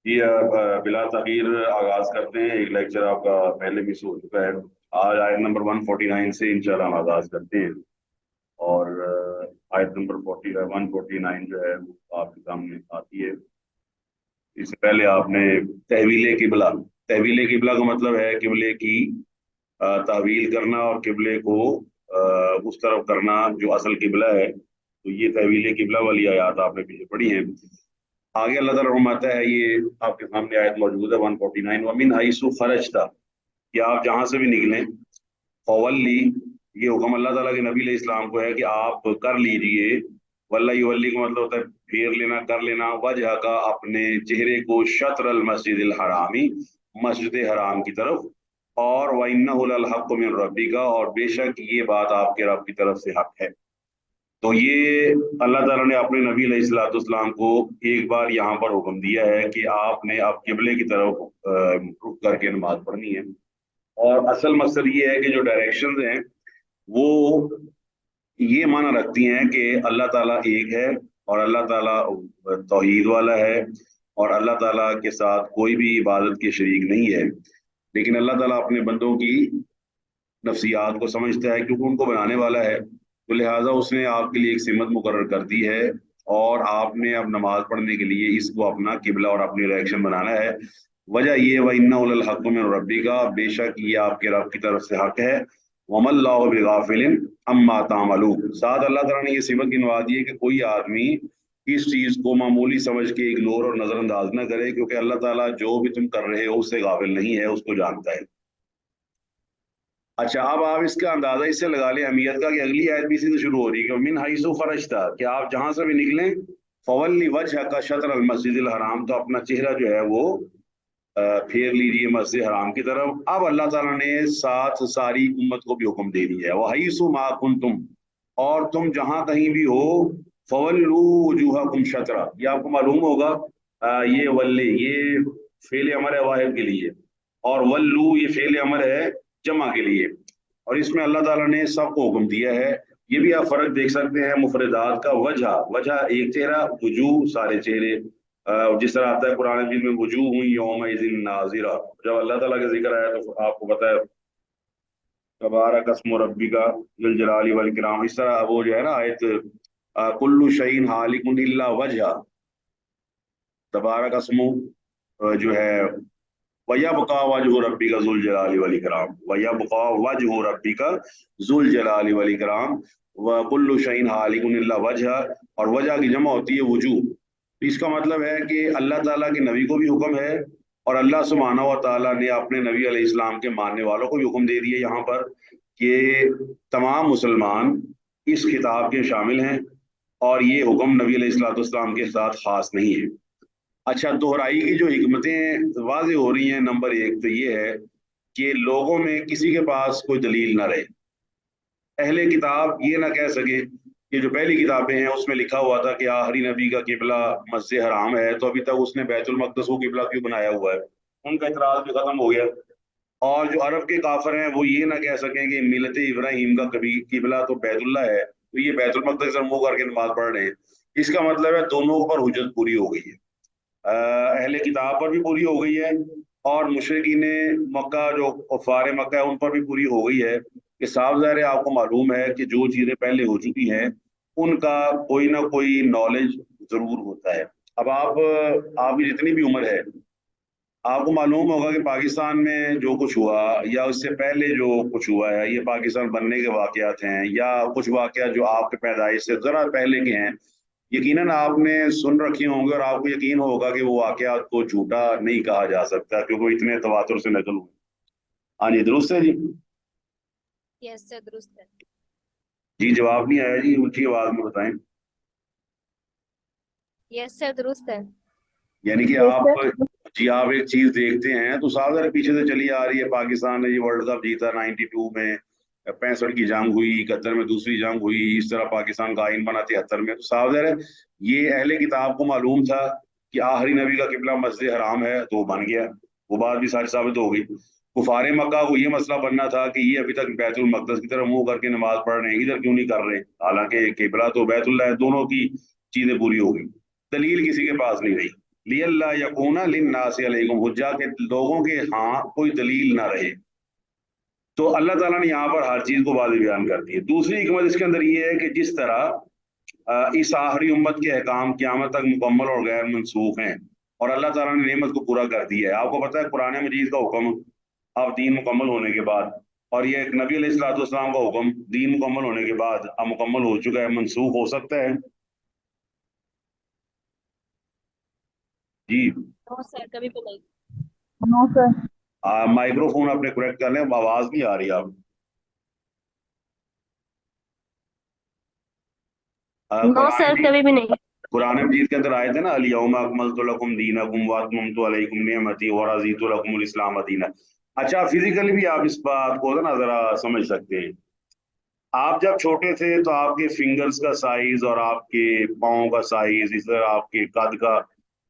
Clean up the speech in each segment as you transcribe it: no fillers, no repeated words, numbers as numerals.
जी बिला तगीर आगाज करते हैं। एक लेक्चर आपका पहले मिस हो चुका है। आज आयत नंबर 149 से इंशाल्लाह हम आगाज करते हैं। और आयत नंबर 149 जो है वो आपके सामने आती है। इससे पहले आपने तहवील किबला का मतलब है किबले की तावील करना और किबले को उस तरफ करना जो असल किबला है। तो ये तहवील किबला वाली आयत आपने पीछे पढ़ी है। आगे अल्लाह ताला फरमाता है, ये आपके सामने आयत मौजूद है 149, वमिन हाइसु खरजता, कि आप जहां से भी निकलें, फवल्ली, ये हुक्म अल्लाह ताला के नबी इस्लाम को है कि आप कर लीजिए। वल्ला युवल्ली का मतलब होता है फेर लेना, कर लेना, वजह का अपने चेहरे को, शत्र अल मस्जिद हरामी, मस्जिद हराम की तरफ, और वन्नहु लल हक़्क़ु मिन रब्बिका, और बेशक ये बात आपके रब की तरफ से हक है। तो ये अल्लाह ताला ने अपने नबी अलैहिस्सलाम को एक बार यहाँ पर हुक्म दिया है कि आपने अब किबले की तरफ रुख करके नमाज पढ़नी है। और असल मकसद ये है कि जो डायरेक्शंस हैं वो ये माना रखती हैं कि अल्लाह ताला एक है, और अल्लाह ताला तौहीद वाला है, और अल्लाह ताला के साथ कोई भी इबादत के शरीक नहीं है। लेकिन अल्लाह ताला अपने बंदों की नफ्सियात को समझता है, क्योंकि उनको बनाने वाला है। तो लिहाजा उसने आपके लिए एक सिमत मुकर्रर कर दी है, और आपने अब नमाज पढ़ने के लिए इसको अपना किबला और अपनी डायरेक्शन बनाना है। वजह ये वइन्नहु लल हक़्क़ु मिन रब्बिका, बेशक ये आपके रब की तरफ से हक है। वमल्लाहु बिगाफिलिन अम्मा तामलून, साथ अल्लाह ताला ने ये सिमत गिनवा दी है कि कोई आदमी इस चीज को मामूली समझ के इग्नोर और नजरअंदाज न करे, क्योंकि अल्लाह ताला जो भी तुम कर रहे हो उससे गाफिल नहीं है, उसको जानता है। अच्छा, अब आप इसका अंदाजा इससे लगा लें अहमियत का कि अगली आयत भी इसी से शुरू हो रही है कि मिन हाइसु खरजता, कि आप जहां से भी निकलें, फवल्ली वजह का शतर अल मस्जिद हराम, तो अपना चेहरा जो है वो फेर लीजिए मस्जिद हराम की तरफ। अब अल्लाह ताला ने साथ सारी उम्मत को भी हुक्म दे दिया है, वह हाइसु मा कुंतुम, और तुम जहां कहीं भी हो, फवल्लू वजूहकुम शतरा, ये आपको मालूम होगा। ये वल्ले ये फेल अमर है वाहिद के लिए, और वल्लू ये फेल अमर है जमा के लिए। और इसमें अल्लाह ताला ने सबको हुक्म दिया है। ये भी आप फर्क देख सकते हैं मुफरदात का। वजह वजह एक चेहरा, वजूह सारे चेहरे। जिस तरह आता है कुरान मजीद में, वजूह हुई यौम इज़िन नाज़िरा, जब अल्लाह ताला का जिक्र आया तो आपको पता है तबारक अस्मु रब्बिका जुल जलाली वल इकराम, इस तरह वो जो है ना आयत, कुल्लु शैइन हालिकुन इल्ला वजह, तबारक अस्मु जो है, वयबका वजहु रब्बिका जुल जलाली वल इकराम, वयबका वजहु रब्बिका जुल जलाली वल इकराम, व कुल्लु शैइन हालिकुन इल्ला वजह, और वजह की जमा होती है वजूह। तो इसका मतलब है कि अल्लाह ताला के नबी को भी हुक्म है, और अल्लाह सुब्हानहू व तआला ने अपने नबी अलैहिस्सलाम के मानने वालों को भी हुक्म दे दिया यहाँ पर कि तमाम मुसलमान इस खिताब के शामिल हैं, और ये हुक्म नबी अलैहिस्सलाम के साथ खास नहीं है। अच्छा, दोहराई की जो हिकमतें वाज़े हो रही हैं, नंबर एक तो ये है कि लोगों में किसी के पास कोई दलील ना रहे। अहले किताब ये ना कह सके कि जो पहली किताबें हैं उसमें लिखा हुआ था कि आखिरी नबी का किबला मस्जिद हराम है, तो अभी तक उसने बैतुल मक़दस को किबला क्यों बनाया हुआ है। उनका इतराज भी खत्म हो गया। और जो अरब के काफिर हैं वो ये ना कह सकें कि मिलत इब्राहिम का कभी किबला तो बैतुल्ला है, तो ये बैतुल मक़दस से मुंह करके नमाज पढ़ रहे हैं। इसका मतलब है दोनों पर हुज्जत पूरी हो गई है। अहले किताब पर भी पूरी हो गई है, और मुशरिकीन मक्का जो कुफार मक्का है उन पर भी पूरी हो गई है। कि साफ ज़ाहिर है, आपको मालूम है कि जो चीज़ें पहले हो चुकी हैं उनका कोई ना कोई नॉलेज जरूर होता है। अब आपकी जितनी भी उम्र है, आपको मालूम होगा कि पाकिस्तान में जो कुछ हुआ या उससे पहले जो कुछ हुआ है, ये पाकिस्तान बनने के वाकयात हैं या कुछ वाकयात जो आपके पैदाइश से ज़रा पहले के हैं, यकीनन आपने सुन रखे होंगे, और आपको यकीन होगा कि वो वाकयात को झूठा नहीं कहा जा सकता, क्योंकि वो इतने तवातुर से नकल हुए। हाँ जी, दुरुस्त है जी। यस सर, दुरुस्त है। जी, जवाब नहीं आया जी, ऊंची आवाज में बताएं। यस सर, दुरुस्त है। यानी कि यस आप, सर। जी आप एक चीज देखते हैं तो साफ ज़रा पीछे से चली आ रही है। पाकिस्तान ने ये वर्ल्ड कप जीता 92 में, 65 की जंग हुई, 71 में दूसरी जंग हुई, इस तरह पाकिस्तान का आइन बना 73 में। तो साफ ज़रा ये अहले किताब को मालूम था कि आखिरी नबी का किबला मस्जिद हराम है, तो वो बन गया, वो बात भी सारी साबित हो गई। कुफारे मक्का को ये मसला बनना था कि ये अभी तक बैतुल मक़दस की तरफ मुंह करके नमाज पढ़ रहे हैं, इधर क्यों नहीं कर रहे, हालांकि किबला तो बैतुल्लाह है। दोनों की चीजें पूरी हो गई, दलील किसी के पास नहीं रही। लियल्ला यकूना लिन्नासि अलैकुम हुज्जा, के लोगों के हाँ कोई दलील ना रहे। तो अल्लाह ताला ने यहाँ पर हर चीज को वाज़ेह बयान कर दी है। दूसरी हिकमत इसके अंदर ये है कि जिस तरह इस आखिरी उम्मत के अहकाम क़यामत तक मुकम्मल और गैर मनसूख हैं, और अल्लाह ताला ने नेमत को पूरा कर दिया है। आपको पता है कुरान मजीद का हुक्म अब दीन मुकम्मल होने के बाद, और ये एक नबी अलैहिस्सलाम का हुक्म दीन मुकम्मल होने के बाद अब मुकम्मल हो चुका है, मनसूख हो सकता है? जी। नो सर, कभी भी नहीं। No sir. माइक्रोफोन अपने करेक्ट कर लें, आवाज नहीं आ रही आप। नो सर, कभी भी नहीं। कुरान मजीद के अंदर आए थे ना, अल-यौमा अकमलतु लकुम दीनकुम व अतममतु अलैकुम निअमती व रज़ीतु लकुमुल इस्लाम दीना। अच्छा, फिजिकली भी आप इस बात को ना जरा समझ सकते हैं। आप जब छोटे थे तो आपके फिंगर्स का साइज और आपके पाँव का साइज, इस तरह आपके कद का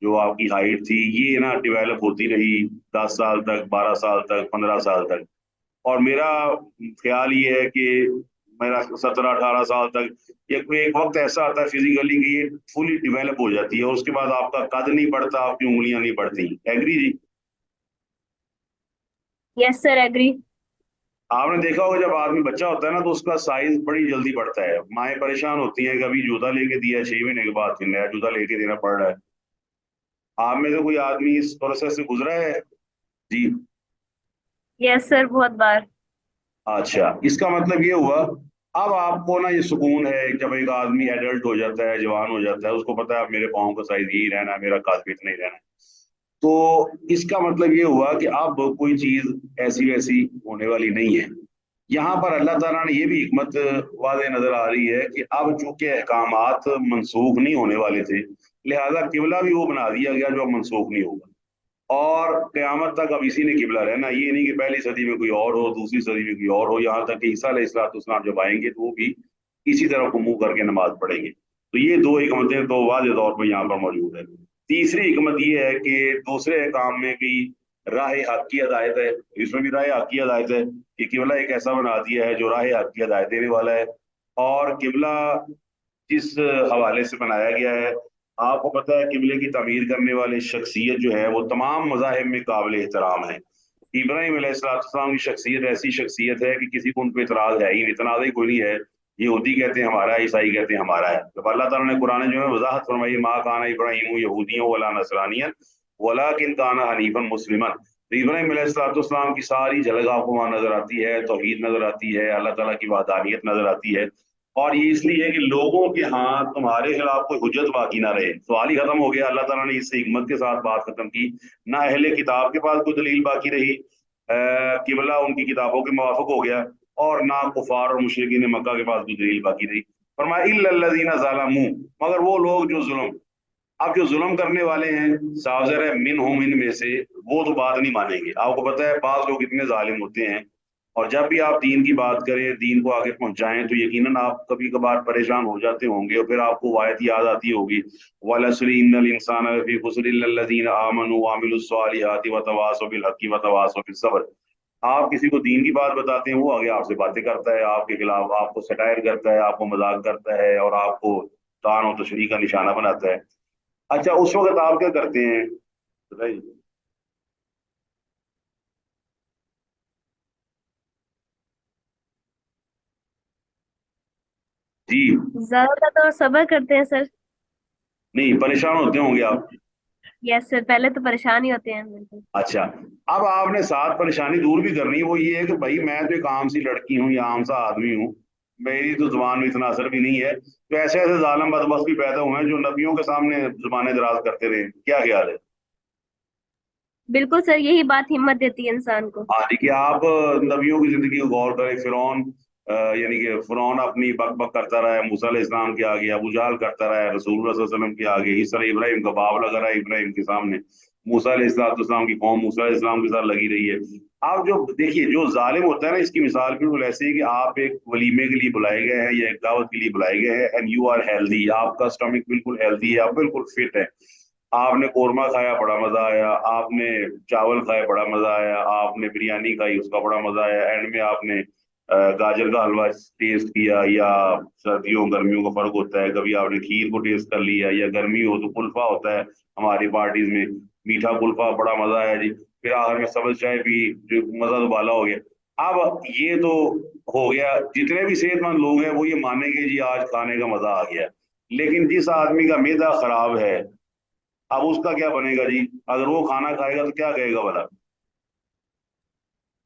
जो आपकी हाइट थी, ये ना डेवलप होती रही 10 साल तक, 12 साल तक, 15 साल तक। और मेरा ख्याल ये है कि मेरा 17-18 साल तक एक वक्त ऐसा आता है फिजिकली कि ये फुली डिवेलप हो जाती है, और उसके बाद आपका कद नहीं बढ़ता, आपकी उंगलियां नहीं बढ़ती। एग्री जी? Yes sir, agree. आपने देखा होगा जब आदमी बच्चा होता है ना तो उसका साइज बड़ी जल्दी बढ़ता है। माएँ परेशान होती हैं, कभी जूता लेके दिया 6 महीने के बाद फिर नया जूता लेके देना पड़ रहा है। आप में से कोई आदमी इस प्रोसेस से गुजरा है? जी। यस सर, बहुत बार। अच्छा, इसका मतलब ये हुआ अब आपको ना ये सुकून है जब एक आदमी एडल्ट हो जाता है, जवान हो जाता है, उसको पता है अब मेरे पाँव का साइज यही रहना है, मेरा कद भी इतना ही रहना है। तो इसका मतलब ये हुआ कि अब कोई चीज ऐसी वैसी होने वाली नहीं है। यहाँ पर अल्लाह ताला ने ये भी हिकमत वाज़ेह नजर आ रही है कि अब चूंकि अहकामात मनसूख नहीं होने वाले थे, लिहाजा किबला भी वो बना दिया गया जो अब मनसूख नहीं होगा, और क़यामत तक अब इसी ने किबला रहना। ये नहीं कि पहली सदी में कोई और हो, दूसरी सदी में कोई और हो, यहाँ तक कि ईसा अलैहिस्सलाम जब आएंगे तो वो भी इसी तरह को मुंह करके नमाज पढ़ेंगे। तो ये दो हिकमतें तो वाज़ेह तौर पर यहाँ पर मौजूद है। तीसरी हिकमत ये है कि दूसरे काम में भी राह हक की हदायत है, इसमें भी राह हक की हदायत है कि किबला एक ऐसा बना दिया है जो राह हक की हदायत देने वाला है। और किबला जिस हवाले से बनाया गया है, आपको पता है किबले की तमीर करने वाले शख्सियत जो है वो तमाम मज़ाहिब में काबिल एहतराम है। इब्राहीम अलैहिस्सलाम की शख्सियत ऐसी शख्सियत है कि किसी को उन पर इतराज़ है ही नहीं, तनाज़ा ही कोई नहीं है। यहूदी कहते हैं हमारा है, ईसाई कहते हैं हमारा है। जब अल्लाह ताला ने कुरान जो है वजाहत फरमाई, मा काना इब्राहीम यहूदिय्यन वला नसरानियन वलाकिन काना हनीफन मुस्लिमन। तो इब्राहीम अलैहिस्सलाम की सारी झलक आपको वहाँ नजर आती है, तौहीद नजर आती है, अल्लाह ताला की वहदानियत नजर आती है। और ये इसलिए है कि लोगों के हाँ तुम्हारे खिलाफ कोई हुज्जत बाकी ना रहे। सवाल ही खत्म हो गया। अल्लाह ताला ने इस हिकमत के साथ बात खत्म की। ना अहले किताब के पास कोई दलील बाकी रही, किबला उनकी किताबों के मुवाफिक हो गया, और ना कुफार और मुशरिकीन मक्का के पास कोई दलील बाकी रही। फरमाया इल्लल्लज़ीना ज़लमू, मगर वो लोग जो जुल्म, अब जो जुल्म करने वाले हैं, सावजर है मिनहुम, इनमें से, वो तो बात नहीं मानेंगे। आपको पता है बात लोग इतने जालिम होते हैं, और जब भी आप दीन की बात करें, दीन को आगे पहुंचाएं, तो यकीनन आप कभी कभार परेशान हो जाते होंगे, और फिर आपको वो आयत याद आती होगी, वलअस्री इन्नल इंसाना लफी खुस्र इल्लल्लज़ीना आमनू व अमिलुस्सॉलिहाति व तवासौ बिल हक़्क़ि व तवासौ बिस सब्र। आप किसी को दीन की बात बताते हैं, वो आगे आपसे बातें करता है, आपके खिलाफ आपको सटायर करता है, आपको मजाक करता है, और आपको तान और तशरीह का निशाना बनाता है। अच्छा, उस वक्त आप क्या करते हैं बताइए? जी। ज्यादा तो सब्र करते हैं सर। नहीं, परेशान होते होंगे आप। यस सर, पहले तो परेशान ही होते हैं बिल्कुल। अच्छा, अब आपने साथ परेशानी दूर भी करनी है। वो ये है कि भाई मैं तो एक आम सी लड़की हूँ या आम सा आदमी हूँ, मेरी तो जुबान में इतना असर भी नहीं है, तो ऐसे ऐसे जालिम बदबख्त भी पैदा हुए हैं जो नबियों के सामने जुबानें दराज करते रहे। क्या ख्याल है? बिल्कुल सर, यही बात हिम्मत देती है इंसान को। हाँ, देखिए आप नबियों की जिंदगी को गौर करें। फिरौन यानी कि फिरौन अपनी बक बक करता रहा है मूसा अलैहिस्सलाम के आगे, अबू जहल करता रहा है रसूलुल्लाह सल्लल्लाहु अलैहि वसल्लम के आगे, इस तरह इब्राहिम का बाप लगा रहा है इब्राहिम के सामने, मूसा अलैहिस्सलाम की कौम मूसा अलैहिस्सलाम के साथ लगी रही है। आप जो देखिए जो जालिम होता है ना, इसकी मिसाल बिल्कुल ऐसे है कि आप एक वलीमे के लिए बुलाए गए हैं या एक दावत के लिए बुलाए गए हैं, एंड यू आर हेल्दी, आपका स्टमक बिल्कुल हेल्दी है, आप बिल्कुल फिट है। आपने कोरमा खाया, बड़ा मजा आया, आपने चावल खाए, बड़ा मजा आया, आपने बिरयानी खाई, उसका बड़ा मजा आया, एंड में आपने गाजर का हलवा टेस्ट किया, या सर्दियों गर्मियों का फर्क होता है, कभी आपने खीर को टेस्ट कर लिया, या गर्मी हो तो कुल्फा होता है हमारी पार्टीज में, मीठा कुल्फा, बड़ा मजा आया जी। फिर आखिर में सब्ज चाय पी, जो मजा तो बाला हो गया। अब ये तो हो गया, जितने भी सेहतमंद लोग हैं वो ये मानेंगे जी आज खाने का मजा आ गया। लेकिन जिस आदमी का मैदा खराब है, अब उसका क्या बनेगा जी? अगर वो खाना खाएगा तो क्या कहेगा भला?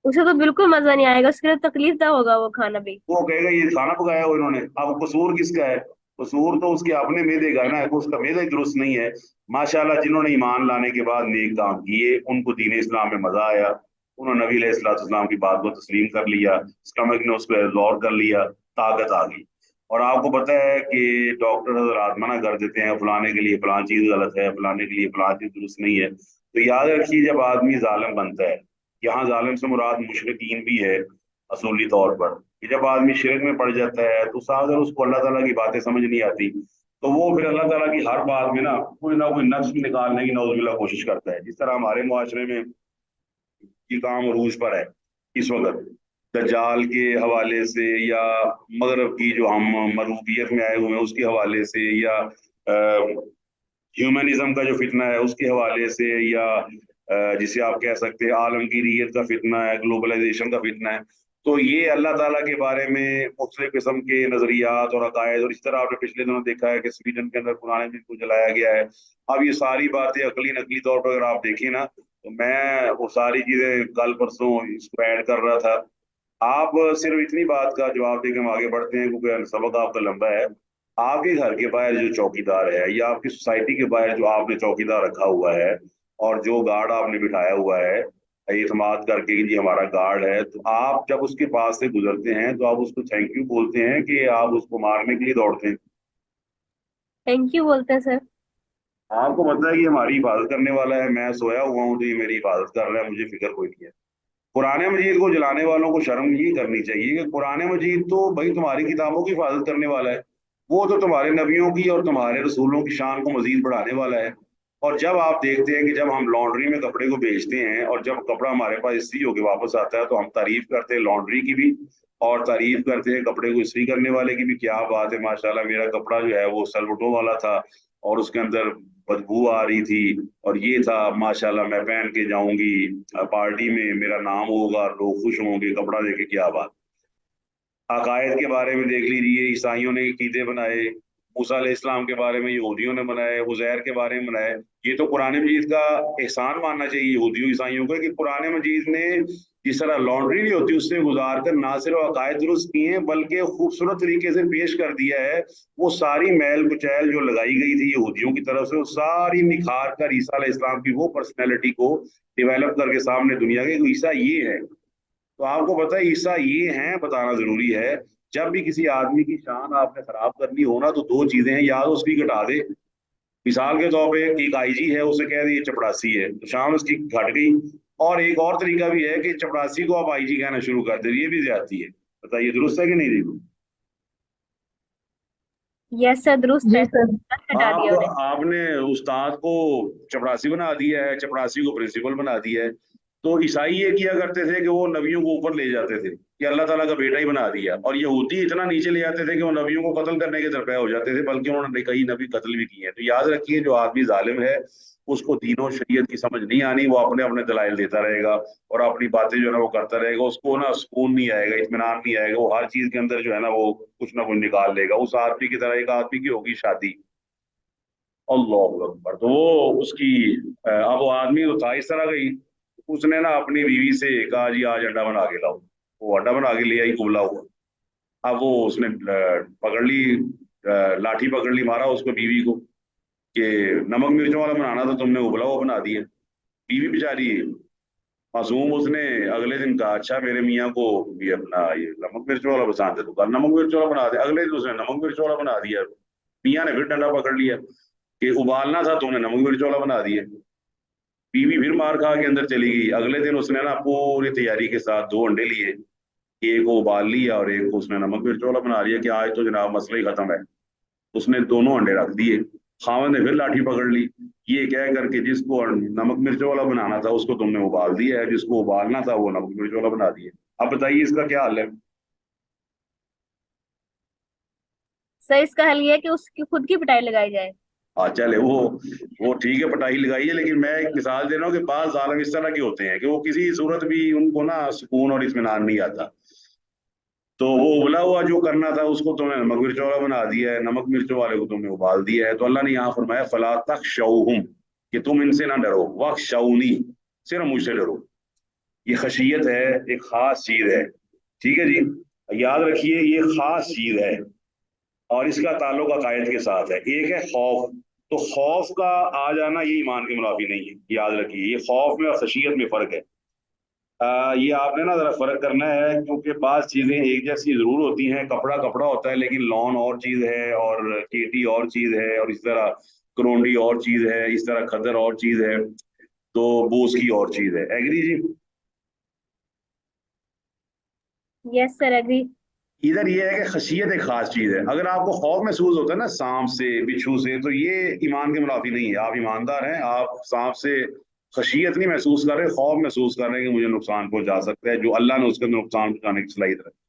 उसे तो बिल्कुल मजा नहीं आएगा, उसके लिए तकलीफ दा होगा वो खाना भी। वो कहेगा ये खाना पकाया हो इन्होंने। अब कसूर किसका है? कसूर तो उसके अपने मैदे का है ना, उसका मैदा ही दुरुस्त नहीं है। माशाल्लाह, जिन्होंने ईमान लाने के बाद नेक काम किए उनको दीन इस्लाम में मजा आया, उन्होंने नबी अलैहिस्सलाम की बात को तस्लीम कर लिया, स्टमक ने उसको एब्जॉर्ब कर लिया, ताकत आ गई। और आपको पता है कि डॉक्टर हजरात मना कर देते हैं फलाने के लिए फलां चीज गलत है, फलाने के लिए फलां चीज दुरुस्त नहीं है। तो याद रखिए, जब आदमी जालिम बनता है, यहाँ जालिम से मुराद मुशरिकीन भी है असूली तौर पर, कि जब आदमी शिरक में पड़ जाता है तो सागर उसको अल्लाह ताला की बातें समझ नहीं आती, तो वो फिर अल्लाह ताला की हर बात में ना कोई नक्स निकालने की नौजुबिल्ला कोशिश करता है। जिस तरह हमारे मुआशरे में ये काम अरूज पर है इस वक्त, दज्जाल के हवाले से, या मगरब की जो हम मरूबियत में आए हुए हैं उसके हवाले से, या ह्यूमनिज्म का जो फितना है उसके हवाले से, या जिसे आप कह सकते हैं आलमगीरियत का फितना है, ग्लोबलाइजेशन का फितना है। तो ये अल्लाह ताला के बारे में मुख्तलिफ किस्म के नजरियात और अकायद, और इस तरह आपने पिछले दिनों देखा है कि स्वीडन के अंदर कुरान मजीद को जलाया गया है। अब ये सारी बातें अकली नकली तौर पर अगर आप देखें ना, तो मैं वो सारी चीजें कल परसों इसको ऐड कर रहा था। आप सिर्फ इतनी बात का जवाब देकर हम आगे बढ़ते हैं क्योंकि सबक आपका लंबा है। आपके घर के बाहर जो चौकीदार है, या आपकी सोसाइटी के बाहर जो आपने चौकीदार रखा हुआ है, और जो गार्ड आपने बिठाया हुआ है इतमाद करके कि जी हमारा गार्ड है, तो आप जब उसके पास से गुजरते हैं तो आप उसको थैंक यू बोलते हैं कि आप उसको मारने के लिए दौड़ते हैं? थैंक यू बोलते हैं सर। आपको पता है कि ये हमारी हिफाजत करने वाला है, मैं सोया हुआ हूँ तो ये मेरी हिफाजत कर रहा है, मुझे फिक्र कोई नहीं है। कुरान मजीद को जलाने वालों को शर्म ये करनी चाहिए कि कुरान मजीद तो भाई तुम्हारी किताबों की हिफाजत करने वाला है, वो तो तुम्हारे नबियों की और तुम्हारे रसूलों की शान को मजीद बढ़ाने वाला है। और जब आप देखते हैं कि जब हम लॉन्ड्री में कपड़े को बेचते हैं और जब कपड़ा हमारे पास इस्त्री होकर वापस आता है, तो हम तारीफ करते हैं लॉन्ड्री की भी, और तारीफ करते हैं कपड़े को इस्त्री करने वाले की भी। क्या बात है, माशाल्लाह मेरा कपड़ा जो है वो सलवटों वाला था और उसके अंदर बदबू आ रही थी, और ये था माशाल्लाह मैं पहन के जाऊंगी पार्टी में, मेरा नाम होगा, लोग खुश होंगे, कपड़ा देके। क्या बात। अकायद के बारे में देख लीजिए, ईसाइयों ने कीदे बनाए, मूसा अलैहिस्सलाम के बारे में यहूदियों ने बनाए, उजैर के बारे में बनाए। ये तो कुरान मजीद का एहसान मानना चाहिए यहूदियों ईसाइयों का कि कुरान मजीद ने जिस तरह लॉन्ड्री नहीं होती उससे गुजार कर ना सिर्फ अकायद दुरुस्त किए हैं बल्कि खूबसूरत तरीके से पेश कर दिया है। वो सारी मैल कुचैल जो लगाई गई थी यहूदियों की तरफ से, वो सारी निखार कर ईसा अलैहिस्सलाम की वो पर्सनैलिटी को डेवलप करके सामने दुनिया के ईसा ये है। तो आपको पता है ईसा ये हैं बताना जरूरी है। जब भी किसी आदमी की शान आपने खराब करनी हो ना, तो दो चीजें हैं, या तो उसकी घटा दे। मिसाल के तौर पे एक आईजी है, उसे कह दे ये चपड़ासी है, तो शान उसकी घट गई। और एक और तरीका भी है कि चपड़ासी को आप आईजी कहना शुरू कर दे, ये भी ज्यादती है। बताइए दुरुस्त है कि नहीं देखो? यस सर, दुरुस्त जी है। सर। हटा आप दिया उन्हें। आपने उस्ताद को चपरासी बना दिया है, चपरासी को प्रिंसिपल बना दिया है। तो ईसाई ये किया करते थे कि वो नबियों को ऊपर ले जाते थे कि अल्लाह ताला का बेटा ही बना दिया, और यहूदी इतना नीचे ले जाते थे कि वो नबियों को कत्ल करने के दरपे हो जाते थे, बल्कि उन्होंने कई नबी कत्ल भी किए हैं। तो याद रखिए, जो आदमी जालिम है उसको दीन और शरीयत की समझ नहीं आनी, वो अपने अपने दलाइल देता रहेगा और अपनी बातें जो है ना वो करता रहेगा, उसको ना सुकून नहीं आएगा, इत्मीनान नहीं आएगा, वो हर चीज के अंदर जो है ना वो कुछ ना कुछ निकाल लेगा। उस आदमी की तरह एक आदमी की होगी शादी, अल्लाह अकबर, तो वो उसकी अब वो आदमी तो था इस तरह का ही, उसने ना अपनी बीवी से कहा जी आज अंडा बना के लाओ। वो अंडा बना के ले आई कुबला हुआ। अब वो उसने पकड़ ली, लाठी पकड़ ली, मारा उसको बीवी को कि नमक मिर्चों वाला बनाना था तुमने उबला हुआ बना दिया। बीवी बेचारी मासूम, उसने अगले दिन कहा अच्छा मेरे मियाँ को ये अपना ये नमक मिर्च वाला पसंद है तो कल नमक मिर्च वाला बना दिया। अगले दिन उसने नमक मिर्च वाला बना दिया। मियाँ ने फिर डंडा पकड़ लिया कि उबालना था तुमने नमक मिर्च वाला बना दिया। बीवी फिर मार खा के अंदर चली गई। अगले दिन उसने ना पूरी तैयारी के साथ दो अंडे लिए, एक को उबाल लिया और एक को उसने नमक मिर्च वाला बना लिया कि आज तो जनाब मसला ही खत्म है। उसने दोनों अंडे रख दिए। खावन ने फिर लाठी पकड़ ली, ये कह करके जिसको नमक मिर्च वाला बनाना था उसको तुमने उबाल दिया है, जिसको उबालना था वो नमक मिर्च वाला बना दिया। अब बताइए इसका क्या हाल है? सर इसका हल ये है कि उसकी खुद की पिटाई लगाई जाए। हाँ चले, वो ठीक है, पटाई लगाई है, लेकिन मैं एक मिसाल दे रहा हूँ कि बाज जालिम इस तरह के होते हैं कि वो किसी सूरत भी उनको ना सुकून और इत्मीनान नहीं आता। तो वो उबला हुआ जो करना था उसको तुमने नमक मिर्च वाला बना दिया है, नमक मिर्च वाले को तुमने उबाल दिया है। तो अल्लाह ने यहाँ फरमाया फला तख्शौहुम, कि तुम इनसे ना डरो, वख्शौनी, सिर्फ मुझसे डरो। ये खशियत है, एक खास चीज है। ठीक है जी, याद रखिए ये खास चीज है और इसका ताल्लुक अकायद के साथ है। एक है खौफ, तो खौफ का आ जाना ये ईमान के मुनाफी नहीं है, याद रखिए। ये खौफ में और खशियत में फर्क है। ये आपने ना जरा फर्क करना है, क्योंकि बात चीजें एक जैसी जरूर होती हैं। कपड़ा कपड़ा होता है, लेकिन लॉन और चीज है और केटी और चीज है, और इस तरह करोंडी और चीज है, इस तरह खदर और चीज है, तो बोस की और चीज है। एग्री जी? Yes sir, agree. इधर ये है कि खशियत एक खास चीज है। अगर आपको खौफ महसूस होता है ना सांप से, बिच्छू से, तो ये ईमान के मुनाफी नहीं है। आप ईमानदार हैं, आप सांप से खशियत नहीं महसूस कर रहे, खौफ महसूस कर रहे हैं कि मुझे नुकसान पहुंचा सकता है, जो अल्लाह ने उसके अंदर नुकसान पहुंचाने की सलाहियत रखी।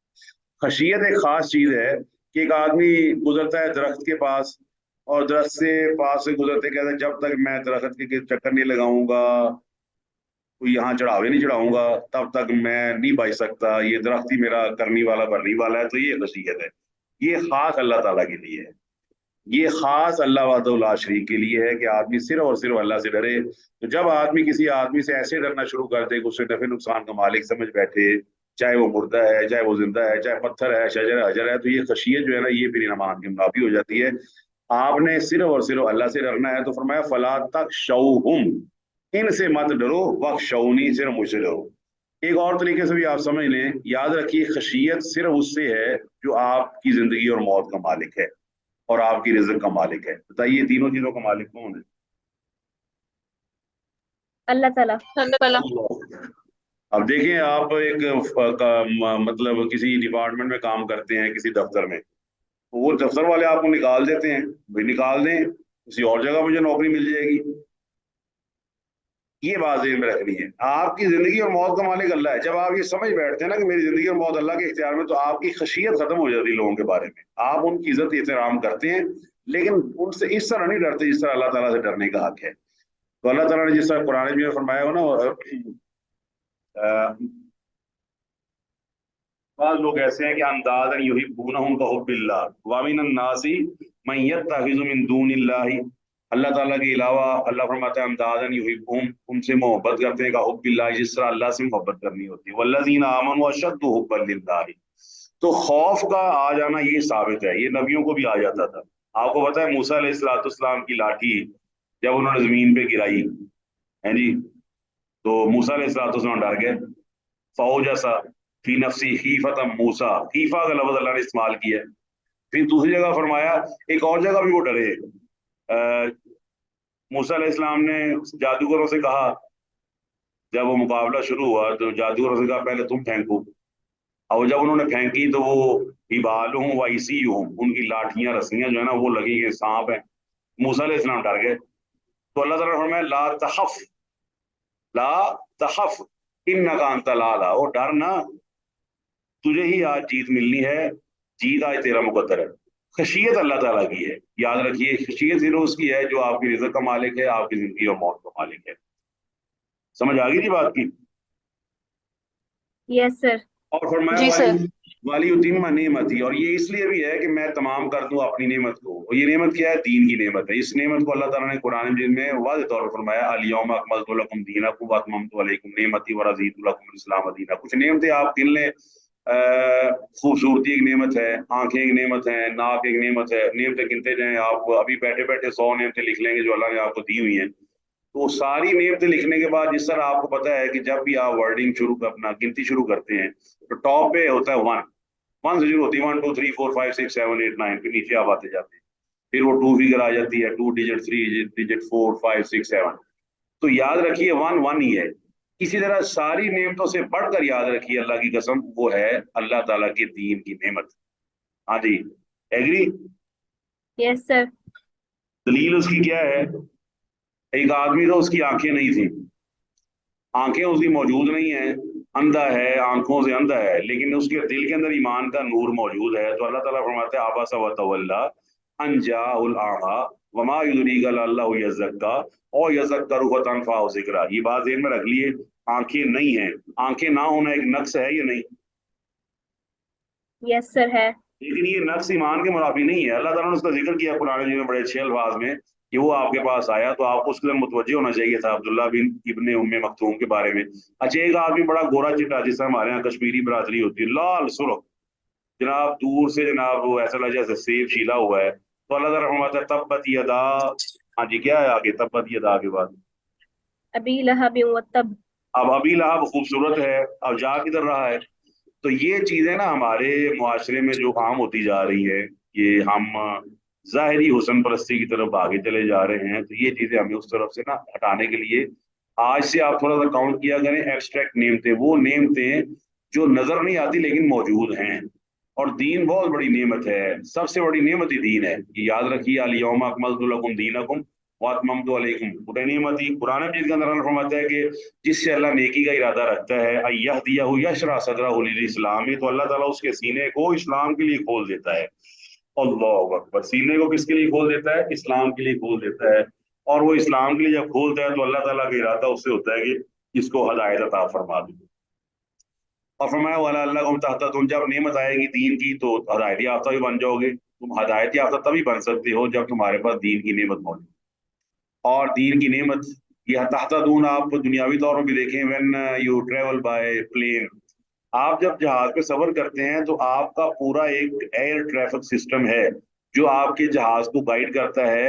खशियत एक खास चीज है कि एक आदमी गुजरता है दरख्त के पास, और दरख्त से पास से गुजरते कहता है जब तक मैं दरख्त के चक्कर नहीं लगाऊंगा, कोई यहाँ चढ़ावे नहीं चढ़ाऊंगा, तब तक मैं नहीं बच सकता, ये दरख्त ही मेरा करने वाला भरने वाला है। तो ये खशियत है, ये खास अल्लाह ताला के लिए है। ये खास अल्लाह वाहदहुल्ला शरीक के लिए है कि आदमी सिर्फ और सिर्फ अल्लाह से डरे। तो जब आदमी किसी आदमी से ऐसे डरना शुरू कर दे कि उसे नफे नुकसान का मालिक समझ बैठे, चाहे वो मुर्दा है, चाहे वो जिंदा है, चाहे पत्थर है, शजर है, हजर है, तो ये खशियत जो है ना, ये फिर ईमान के मुनाफी हो जाती है। आपने सिर्फ और सिर्फ अल्लाह से डरना है। तो फरमाया फला तक शौहुम, इनसे मत डरो, वक्त शौनी, सिर्फ मुझसे डरो। एक और तरीके से भी आप समझ लें, याद रखिए खशियत सिर्फ उससे है जो आपकी जिंदगी और मौत का मालिक है और आपकी रिज्क का मालिक है। बताइए तीनों चीजों का मालिक कौन है? अल्लाह ताला। अब देखें, आप एक मतलब किसी डिपार्टमेंट में काम करते हैं, किसी दफ्तर में, तो वो दफ्तर वाले आपको निकाल देते हैं, भाई निकाल दें, किसी और जगह मुझे नौकरी मिल जाएगी। ये बात ज़हन में रखनी है। आपकी जिंदगी और मौत का मालिक अल्लाह है। जब आप ये समझ बैठते हैं ना कि मेरी जिंदगी और मौत अल्लाह के इख्तियार में, तो आपकी खशियत खत्म हो जाती है लोगों के बारे में। आप उनकी इज्जत एहतराम करते हैं, लेकिन उनसे इस तरह नहीं डरते जिस तरह अल्लाह ताला से डरने का हक है। तो अल्लाह ताला ने जिस तरह कुरान में फरमाया हो ना, बाद लोग ऐसे हैं कि अंदाजन युहिब्बूनहुम का हुब्बिल्लाह व मिनन नासी मन यत्तखिज़ु मिन दूनिल्लाहि, अल्लाह ताला के अलावा अल्लाह फरमाता है अंदाजन युहिब्बूहुम, उनसे मोहब्बत करते हैं, का हुब्बिल्लाह, जिस तरह अल्लाह से मोहब्बत करनी होती है। वल्लज़ीना आमनू अशद्दु हुब्बन लिल्लाहि। तो खौफ का आ जाना ये साबित है, ये नबियों को भी आ जाता था। आपको पता है मूसा अलैहिस्सलाम की लाठी जब उन्होंने जमीन पे गिराई है जी, तो मूसा अलैहिस्सलाम डर गए। फौजसा फी नफसी खीफतम मूसा, खीफा का लफ्ज अल्लाह ने इस्तेमाल किया है। फिर दूसरी जगह फरमाया, एक और जगह भी वो डरे। मूसा अलैहिस्सलाम ने जादूगरों से कहा, जब वो मुकाबला शुरू हुआ तो जादूगरों से कहा पहले तुम फेंको। और जब उन्होंने फेंकी तो वो हिबालुहुम व इसीयुहुम, उनकी लाठियां रस्सियां जो है ना वो लगी कि सांप है। मूसा अलैहिस्सलाम डर गए। तो अल्लाह ताला ने फरमाया ला तखफ, ला तखफ इन्नका अंतल आला, वो डर ना, तुझे ही आज जीत मिलनी है, जीत आज तेरा मुकद्दर है। खशियत अल्लाह ताला की है, याद रखिए। खशियत सिर्फ उसकी है जो आपकी रिज़्क़ का मालिक है, आपकी जिंदगी और मौत का मालिक है। समझ आ गई जी बात की? Yes sir. और फरमाया जी सर। वाली उतिम्मा नेमती, और ये इसलिए भी है कि मैं तमाम कर दूं अपनी नेमत को। और ये नेमत क्या है? दीन की नेमत है। इस नेमत को अल्लाह ताला ने कुरान मजीद में वाज़ेह तौर पर फरमाया, अल यौमा अकमलतु लकुम दीनकुम व अतममतु अलैकुम नेमती व रज़ीतु लकुम इस्लाम दीना। कुछ नेमतें आप गिन लें। खूबसूरती एक नेमत है, आंखें एक नेमत है, नाक एक नेमत है। नेमतें गिनते जाएं आप, अभी बैठे बैठे 100 नेमतें लिख लेंगे जो अल्लाह ने आपको दी हुई हैं। तो सारी नेमतें लिखने के बाद, जिस तरह आपको पता है कि जब भी आप वर्डिंग शुरू अपना गिनती शुरू करते हैं, तो टॉप पे होता है वन, वन से शुरू होती है, 1 2 3 4 5 6 7 8 9, फिर नीचे आप आते जाते हैं। फिर वो टू फिगर आ जाती है, 2 डिजिट, 3 डिजिट, 4 5 6 7। तो याद रखिए वन वन ही है। इसी तरह सारी नेमतों से बढ़कर याद रखिए अल्लाह की कसम, वो है अल्लाह ताला के दीन की नेमत। हाँ जी, एग्री? Yes sir. दलील उसकी क्या है? एक आदमी था, उसकी आंखें नहीं थी, आंखें उसकी मौजूद नहीं है, اندھا ہے، آنکھوں سے اندھا ہے، لیکن اس کے دل کے اندر ایمان کا نور موجود ہے. تو اللہ تعالیٰ فرماتے ہیں آبا و تولا ان جاء الاعمى وما يدريك لعله يزكى او يذكر فتنفعه ذکرا. یہ بات ذہن میں رکھ لیے، آنکھیں نہیں ہیں، آنکھیں نہ ہونا ایک نقص ہے یا نہیں؟ یس سر ہے. لیکن یہ نفس ایمان کے منافی نہیں ہے. اللہ تعالیٰ نے اس کا ذکر کیا قرآن مجید میں بڑے اچھے الفاظ میں کہ وہ آپ کے پاس آیا تو آپ کو اس کے اندر متوجہ ہونا چاہیے تھا عبداللہ بن ابن ام مکتوم کے بارے میں. اچھا، ایک آدمی بڑا گورا چٹا، جس سے ہمارے یہاں کشمیری برادری ہوتی ہے، لال سرخ جناب، دور سے جناب وہ ایسا لگا جیسے سیب چھیلا ہوا ہے. تو اللہ تعالیٰ فرماتا ہے تبت یدا، ہاں جی کیا ہے آگے تبت یدا کے بعد؟ ابی لہب وتب. اب ابھی لہب خوبصورت ہے، اب جا کدھر رہا ہے؟ تو یہ چیزیں نا ہمارے معاشرے میں جو عام ہوتی جا رہی ہے، یہ ہم ظاہری حسن پرستی کی طرف آگے چلے جا رہے ہیں. تو یہ چیزیں ہمیں اس طرف سے نا ہٹانے کے لیے آج سے آپ تھوڑا سا کاؤنٹ کیا کریں. ایبسٹریکٹ نعمتیں وہ نعمتیں جو نظر نہیں آتی لیکن موجود ہیں. اور دین بہت بڑی نعمت ہے، سب سے بڑی نعمت ہی دین ہے. یہ یاد رکھیے، الیوم اکملت لکم دینکم واتممت علیکم. بڑی نعمت ہی قرآن مجید کے اندر اللہ فرماتا ہے کہ جس سے اللہ نیکی کا ارادہ رکھتا ہے ایہدیہ یشرح صدرہ للاسلام، تو اللہ تعالیٰ اس کے سینے کو اسلام کے لیے کھول دیتا ہے. اللہ اکبر، سینے کو کس کے لیے کھول دیتا ہے؟ اسلام کے لیے کھول دیتا ہے. اور وہ اسلام کے لیے جب کھولتا ہے تو اللہ تعالیٰ کا ارادہ اس سے ہوتا ہے کہ اس کو ہدایت عطا فرما دے. اور فرمایا والا اللہ کو تحت، تم جب نعمت آئے گی دین کی تو ہدایت یافتہ بھی بن جاؤ گے. تم ہدایت یافتہ تبھی بن سکتے ہو جب تمہارے پاس دین کی نعمت موجود. اور دین کی نعمت یہ تحت دون آپ دنیاوی طور پر بھی دیکھیں. When you travel by plane, آپ جب جہاز پہ سفر کرتے ہیں تو آپ کا پورا ایک ایئر ٹریفک سسٹم ہے جو آپ کے جہاز کو گائیڈ کرتا ہے.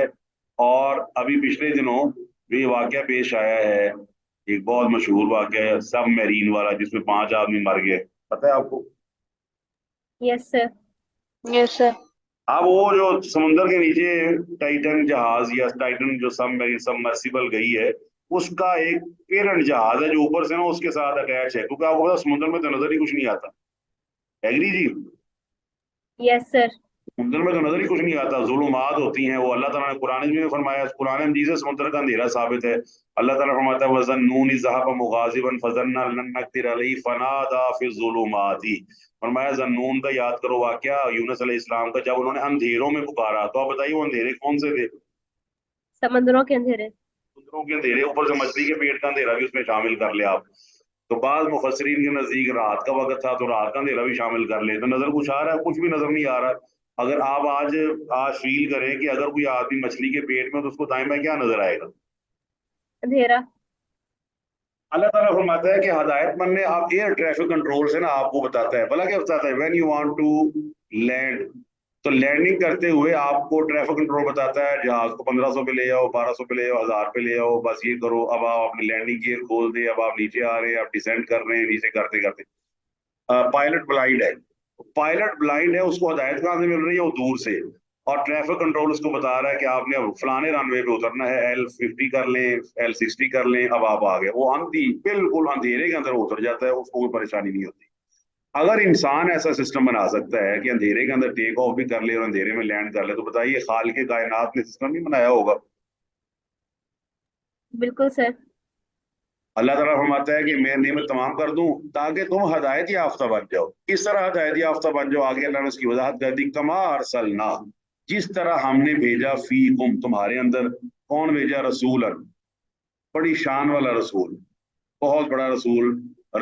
اور ابھی پچھلے دنوں یہ واقعہ پیش آیا ہے، ایک بہت مشہور واقعہ ہے سب میرین والا جس میں 5 آدمی مر گئے. پتہ ہے آپ کو؟ یس سر. یس سر. اب وہ جو سمندر کے نیچے ٹائٹن جہاز یا ٹائٹن جو سب مرسیبل گئی ہے، اس کا ایک پیرنٹ جہاز ہے جو اوپر سے نا اس کے ساتھ اٹیچ ہے، کیونکہ آپ کو پتا سمندر میں تو نظر ہی کچھ نہیں آتا. ایگری جی؟ یس سر. سمندر میں تو نظر ہی کچھ نہیں آتا، ظلمات ہوتی ہیں. وہ اللہ تعالیٰ نے قرآن میں فرمایا، قرآن مجید سے سمندر کا اندھیرا ثابت ہے. اللہ تعالیٰ فرماتا ہے وَظَنُّونِ ذَهَبَ مُغَاضِبًا فَظَنَّ أَن لَّن نَّقْدِرَ عَلَيْهِ فَنَادَىٰ فِي الظُّلُمَاتِ. فرمایا ذنون کا یاد کرو واقعہ یونس علیہ السلام کا، جب انہوں نے اندھیروں میں پکارا. تو آپ بتائیے وہ اندھیرے کون سے تھے؟ سمندروں کے اندھیرے. سمندروں کے اندھیرے، اوپر سے مچھلی کے پیٹ کا اندھیرا بھی اس میں شامل کر لیا آپ. تو بعض مفسرین کے نزدیک رات کا وقت تھا تو رات کا اندھیرا بھی شامل کر لے. تو نظر کچھ آ رہا ہے؟ کچھ بھی نظر نہیں آ رہا. اگر آپ آج فیل کریں کہ اگر کوئی آدمی مچھلی کے پیٹ میں تو اس کو دائیں بائیں کیا نظر آئے گا؟ اندھیرا. اللہ تعالیٰ فرماتا ہے کہ ہدایت مند نے آپ ایئر ٹریفک کنٹرول سے نا آپ کو بتاتا ہے. بھلا کیا بتاتا ہے؟ When you want to land, تو لینڈنگ کرتے ہوئے آپ کو ٹریفک کنٹرول بتاتا ہے جہاز کو 1500 پہ لے جاؤ، 1200 پہ لے جاؤ، 1000 پہ لے جاؤ، بس یہ کرو. اب آپ اپنی لینڈنگ گیئر کھول دیں، اب آپ نیچے آ رہے ہیں، آپ ڈیسینڈ کر رہے ہیں، نیچے کرتے کرتے پائلٹ بلائنڈ ہے. پائلٹ بلائنڈ ہے، اس کو ہدایت کہاں سے مل رہی ہے؟ وہ دور سے. اور ٹریفک کنٹرول اس کو بتا رہا ہے کہ آپ نے اب فلانے رن وے پہ اترنا ہے، L50 کر لیں، L60 کر لیں. اب آپ آ گئے. وہ اندھی بالکل اندھیرے کے اندر اتر جاتا ہے، اس کو کوئی پریشانی نہیں ہوتی. اگر انسان ایسا سسٹم بنا سکتا ہے کہ اندھیرے کے اندر ٹیک آف بھی کر لے اور اندھیرے میں لینڈ کر لے، تو بتائیے خالق کائنات نے سسٹم نہیں بنایا ہوگا؟ بالکل سر. اللہ تعالیٰ فرماتا ہے کہ میں نعمت تمام کر دوں تاکہ تم ہدایت یافتہ بن جاؤ. کس طرح ہدایت یافتہ بن جاؤ؟ آگے اللہ نے اس کی وضاحت کر دی. کما ارسلنا، جس طرح ہم نے بھیجا فیکم، تمہارے اندر. کون بھیجا؟ رسولن، بڑی شان والا رسول، بہت بڑا رسول.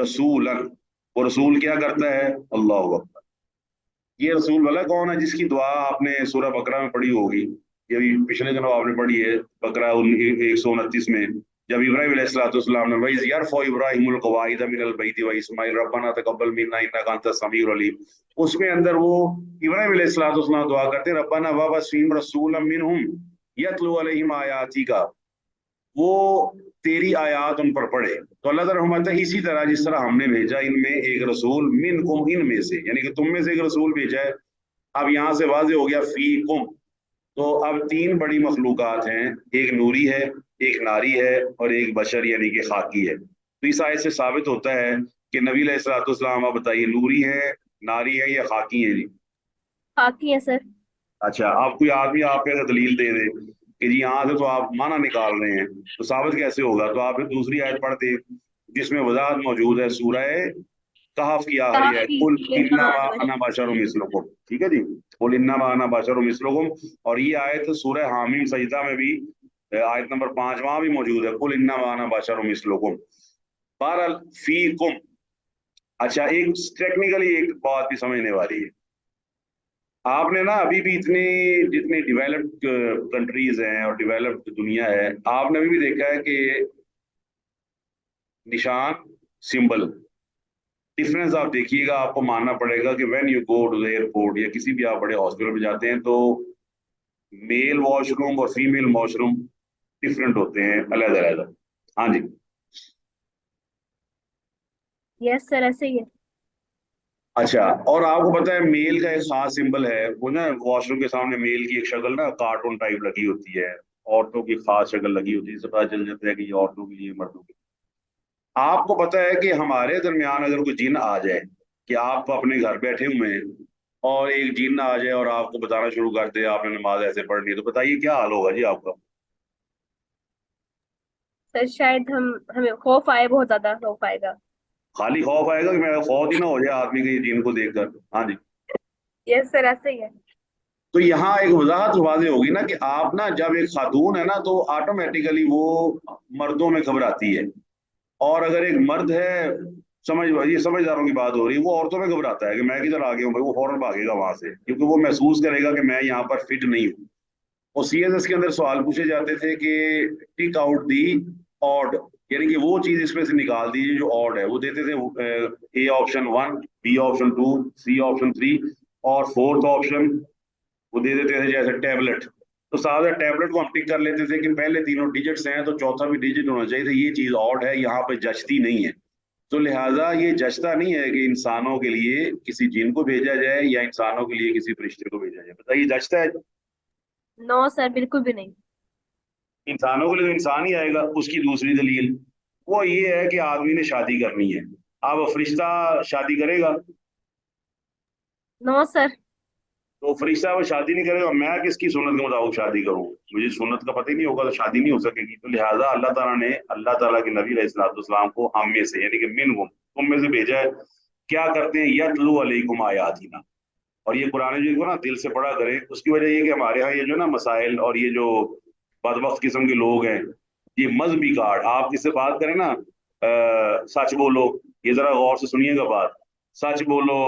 رسولن، وہ رسول کیا کرتا ہے؟ اللہ اکبر. یہ رسول والا کون ہے جس کی دعا آپ نے سورہ بقرہ میں پڑھی ہوگی؟ یہ پچھلے دنوں آپ نے پڑھی ہے بقرہ 129 میں، جب ابراہیم علیہ السلام نے وَإِذْ يَرْفَعُ إِبْرَاهِيمُ الْقَوَاعِدَ مِنَ الْبَيْتِ وَإِسْمَاعِيلُ رَبَّنَا تَقَبَّلْ مِنَّا إِنَّكَ أَنْتَ السَّمِيعُ الْعَلِيمُ. اس میں اندر وہ ابراہیم علیہ السلام دعا کرتے ہیں ربنا وابعث فیہم رسولا منہم یتلو علیہم آیاتک، وہ تیری آیات ان پر پڑھے. تو اللہ تعالیٰ فرماتا ہے اسی طرح جس طرح ہم نے بھیجا ان میں ایک رسول منکم، ان میں سے، یعنی کہ تم میں سے ایک رسول بھیجا ہے. اب یہاں سے واضح ہو گیا فیکم. تو اب 3 بڑی مخلوقات ہیں، ایک نوری ہے، ایک ناری ہے، اور ایک بشر یعنی کہ خاکی ہے. تو اس آیت سے ثابت ہوتا ہے کہ نبی علیہ السلام، آپ بتائیے نوری ہے، ناری ہے یا خاکی ہے؟ جی خاکی ہے سر. اچھا، آپ کوئی آدمی آپ پہ دلیل دے دے کہ جی یہاں سے تو آپ معنی نکال رہے ہیں، تو ثابت کیسے ہوگا؟ تو آپ پھر دوسری آیت پڑھتے جس میں وضاحت موجود ہے سورہ کہف کی آخری ہے، काफी قل इन्ना انما मानव انا بشر مثلکم، ٹھیک ہے جی، قل انما انا بشر مثلکم. اور یہ آیت سورہ حامیم سجدہ میں بھی آیت نمبر 5 وہاں بھی موجود ہے، قل انما انا بشر مثلکم. بہرحال فیکم. اچھا ایک ٹیکنیکلی ایک بات بھی سمجھنے والی ہے. آپ نے نا ابھی بھی اتنی جتنی ڈیولپڈ کنٹریز ہیں اور ڈیولپڈ دنیا ہے، آپ نے ابھی بھی دیکھا ہے کہ نشان سمبل ڈفرینس آپ دیکھیے گا، آپ کو ماننا پڑے گا کہ when you go to airport یا کسی بھی آپ بڑے ہاسپٹل میں جاتے ہیں تو میل واش روم اور فیمیل واش روم ڈفرینٹ ہوتے ہیں، علیحدہ علیحدہ. ہاں جی. यस सर ऐसे ही है. اچھا اور آپ کو پتا ہے میل کا ایک خاص سمبل ہے، وہ نا واش روم کے سامنے میل کی ایک شکل نا کارٹون ٹائپ لگی ہوتی ہے، عورتوں کی خاص شکل لگی ہوتی ہے، اس سے پتا چل جاتا ہے کہ یہ عورتوں کے لیے مردوں کے لیے. آپ کو پتا ہے کہ ہمارے درمیان اگر کوئی جن آ جائے کہ آپ اپنے گھر بیٹھے ہوئے ہیں اور ایک جن آ جائے اور آپ کو بتانا شروع کر دے آپ نے نماز ایسے پڑھنی ہے، تو بتائیے کیا حال ہوگا جی آپ کا؟ सर शायद हमें खौफ आए, बहुत ज्यादा खौफ आएगा. خالی خوف آئے گا کہ میرا خوف ہی نہ ہو جائے آدمی کے جن کو دیکھ کر. ہاں جی. यस सर ऐसे ही है. تو یہاں ایک وضاحت واضح ہوگی نا کہ آپ نا جب ایک خاتون ہے نا تو آٹومیٹیکلی وہ مردوں میں گھبراتی ہے، اور اگر ایک مرد ہے یہ سمجھداروں کی بات ہو رہی ہے، وہ عورتوں میں گھبراتا ہے کہ میں کدھر آ گیا ہوں بھائی، وہ فوراً بھاگے گا وہاں سے کیونکہ وہ محسوس کرے گا کہ میں یہاں پر فٹ نہیں ہوں. اور سی ایس ایس کے اندر سوال پوچھے جاتے تھے کہ ٹک آؤٹ دی آڈ، یعنی کہ وہ چیز اس میں سے نکال دیجیے جو آڈ ہے. وہ دیتے تھے A option 1، B option 2، C option 3 اور فورتھ آپشن وہ دے دیتے تھے جیسے ٹیبلٹ. تو سادہ ٹیبلٹ کو ہم ٹک کر لیتے تھے کہ پہلے تینوں ڈیجٹس ہیں تو چوتھا بھی ڈیجٹ ہونا چاہیے تھا، یہ چیز آڈ ہے یہاں پہ جچتی نہیں ہے. تو لہٰذا یہ جچتا نہیں ہے کہ انسانوں کے لیے کسی جن کو بھیجا جائے یا انسانوں کے لیے کسی فرشتے کو بھیجا جائے. بتائیے جچتا ہے؟ नो सर बिल्कुल भी नहीं. انسانوں کے لیے تو انسان ہی آئے گا. اس کی دوسری دلیل وہ یہ ہے کہ آدمی نے شادی کرنی ہے، اب فرشتہ شادی کرے گا؟ No sir. تو فرشتہ وہ شادی نہیں کرے گا، میں کس کی سنت کے مطابق شادی کروں؟ مجھے سنت کا پتہ ہی نہیں ہوگا تو شادی نہیں ہو سکے گی. تو لہٰذا اللہ تعالیٰ نے اللہ تعالیٰ کے نبی علیہ الصلوۃ والسلام کو ہم میں سے یعنی کہ منہم تم میں سے بھیجا ہے. کیا کرتے ہیں؟ یتلو علیکم آیاتنا. اور یہ قرآن مجید کو نا دل سے پڑھا کریں. اس کی وجہ یہ کہ ہمارے ہاں یہ جو نا مسائل اور یہ جو بدبخت قسم کے لوگ ہیں، یہ مذہبی کارڈ آپ کس سے بات کریں نا سچ بولو، یہ ذرا غور سے سنیے گا بات، سچ بولو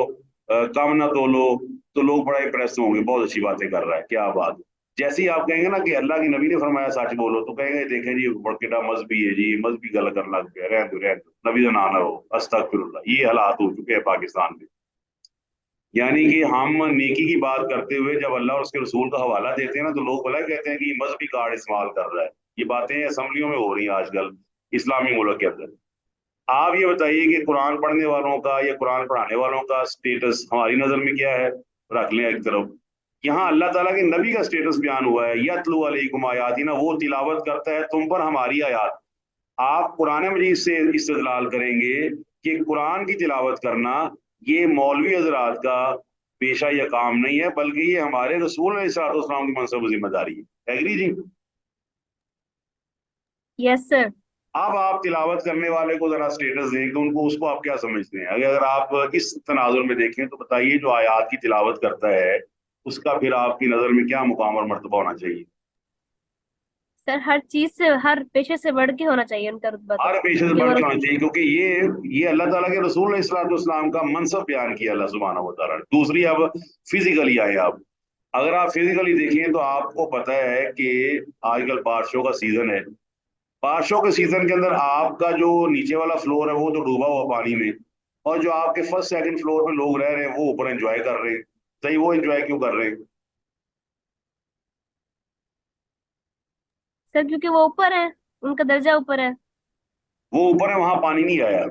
کم نہ تولو، تو لوگ بڑا امپریس ہوں گے، بہت اچھی باتیں کر رہا ہے کیا بات. جیسے ہی آپ کہیں گے نا کہ اللہ کی نبی نے فرمایا سچ بولو تو کہیں گے دیکھیں جی بڑکٹا مذہبی ہے جی، مذہبی گل کرنے لگ پیا، رہن دو رہن دو، نبی کا نام نہ ہو، استغفر اللہ. یہ حالات ہو چکے ہیں پاکستان میں. یعنی کہ ہم نیکی کی بات کرتے ہوئے جب اللہ اور اس کے رسول کا حوالہ دیتے ہیں نا تو لوگ بھلا کہتے ہیں کہ یہ مذہبی کارڈ استعمال کر رہا ہے. یہ باتیں اسمبلیوں میں ہو رہی ہیں آج کل اسلامی ملک کے اندر. آپ یہ بتائیے کہ قرآن پڑھنے والوں کا یا قرآن پڑھانے والوں کا سٹیٹس ہماری نظر میں کیا ہے؟ رکھ لیں ایک طرف. یہاں اللہ تعالیٰ کے نبی کا سٹیٹس بیان ہوا ہے، یتلو علیکم آیاتنا، وہ تلاوت کرتا ہے تم پر ہماری آیات. آپ قرآن مجید سے استدلال کریں گے کہ قرآن کی تلاوت کرنا یہ مولوی حضرات کا پیشہ یا کام نہیں ہے، بلکہ یہ ہمارے رسول علیہ الصلوۃ والسلام کی منصب و ذمہ داری ہے. ایگری جی؟ Yes sir. اب آپ تلاوت کرنے والے کو ذرا سٹیٹس دیں کہ ان کو اس کو آپ کیا سمجھتے ہیں؟ اگر آپ اس تناظر میں دیکھیں تو بتائیے جو آیات کی تلاوت کرتا ہے اس کا پھر آپ کی نظر میں کیا مقام اور مرتبہ ہونا چاہیے؟ सर हर चीज से, हर पेशे से बढ़ के होना चाहिए उनका रुतबा, तो ہر پیشے سے क्योंकि वो بڑھ کے ہونا چاہیے کیونکہ یہ اللہ تعالیٰ کے رسول علیہ الصلوۃ والسلام کا منصب بیان کیا اللہ سبحانہ و تعالیٰ نے. دوسری اب فزیکلی آئے آپ، اگر آپ فزیکلی دیکھیں تو آپ کو پتہ ہے کہ آج کل بارشوں کا سیزن ہے. بارشوں کے سیزن کے اندر آپ کا جو نیچے والا فلور ہے وہ تو ڈوبا ہوا پانی میں، اور جو آپ کے فرسٹ سیکنڈ فلور پہ لوگ رہ رہے ہیں وہ اوپر انجوائے کر رہے ہیں. صحیح، وہ انجوائے کیوں کر رہے ہیں؟ सर क्योंकि वो ऊपर है, उनका दर्जा ऊपर है. وہ اوپر ہے وہاں پانی نہیں آیا،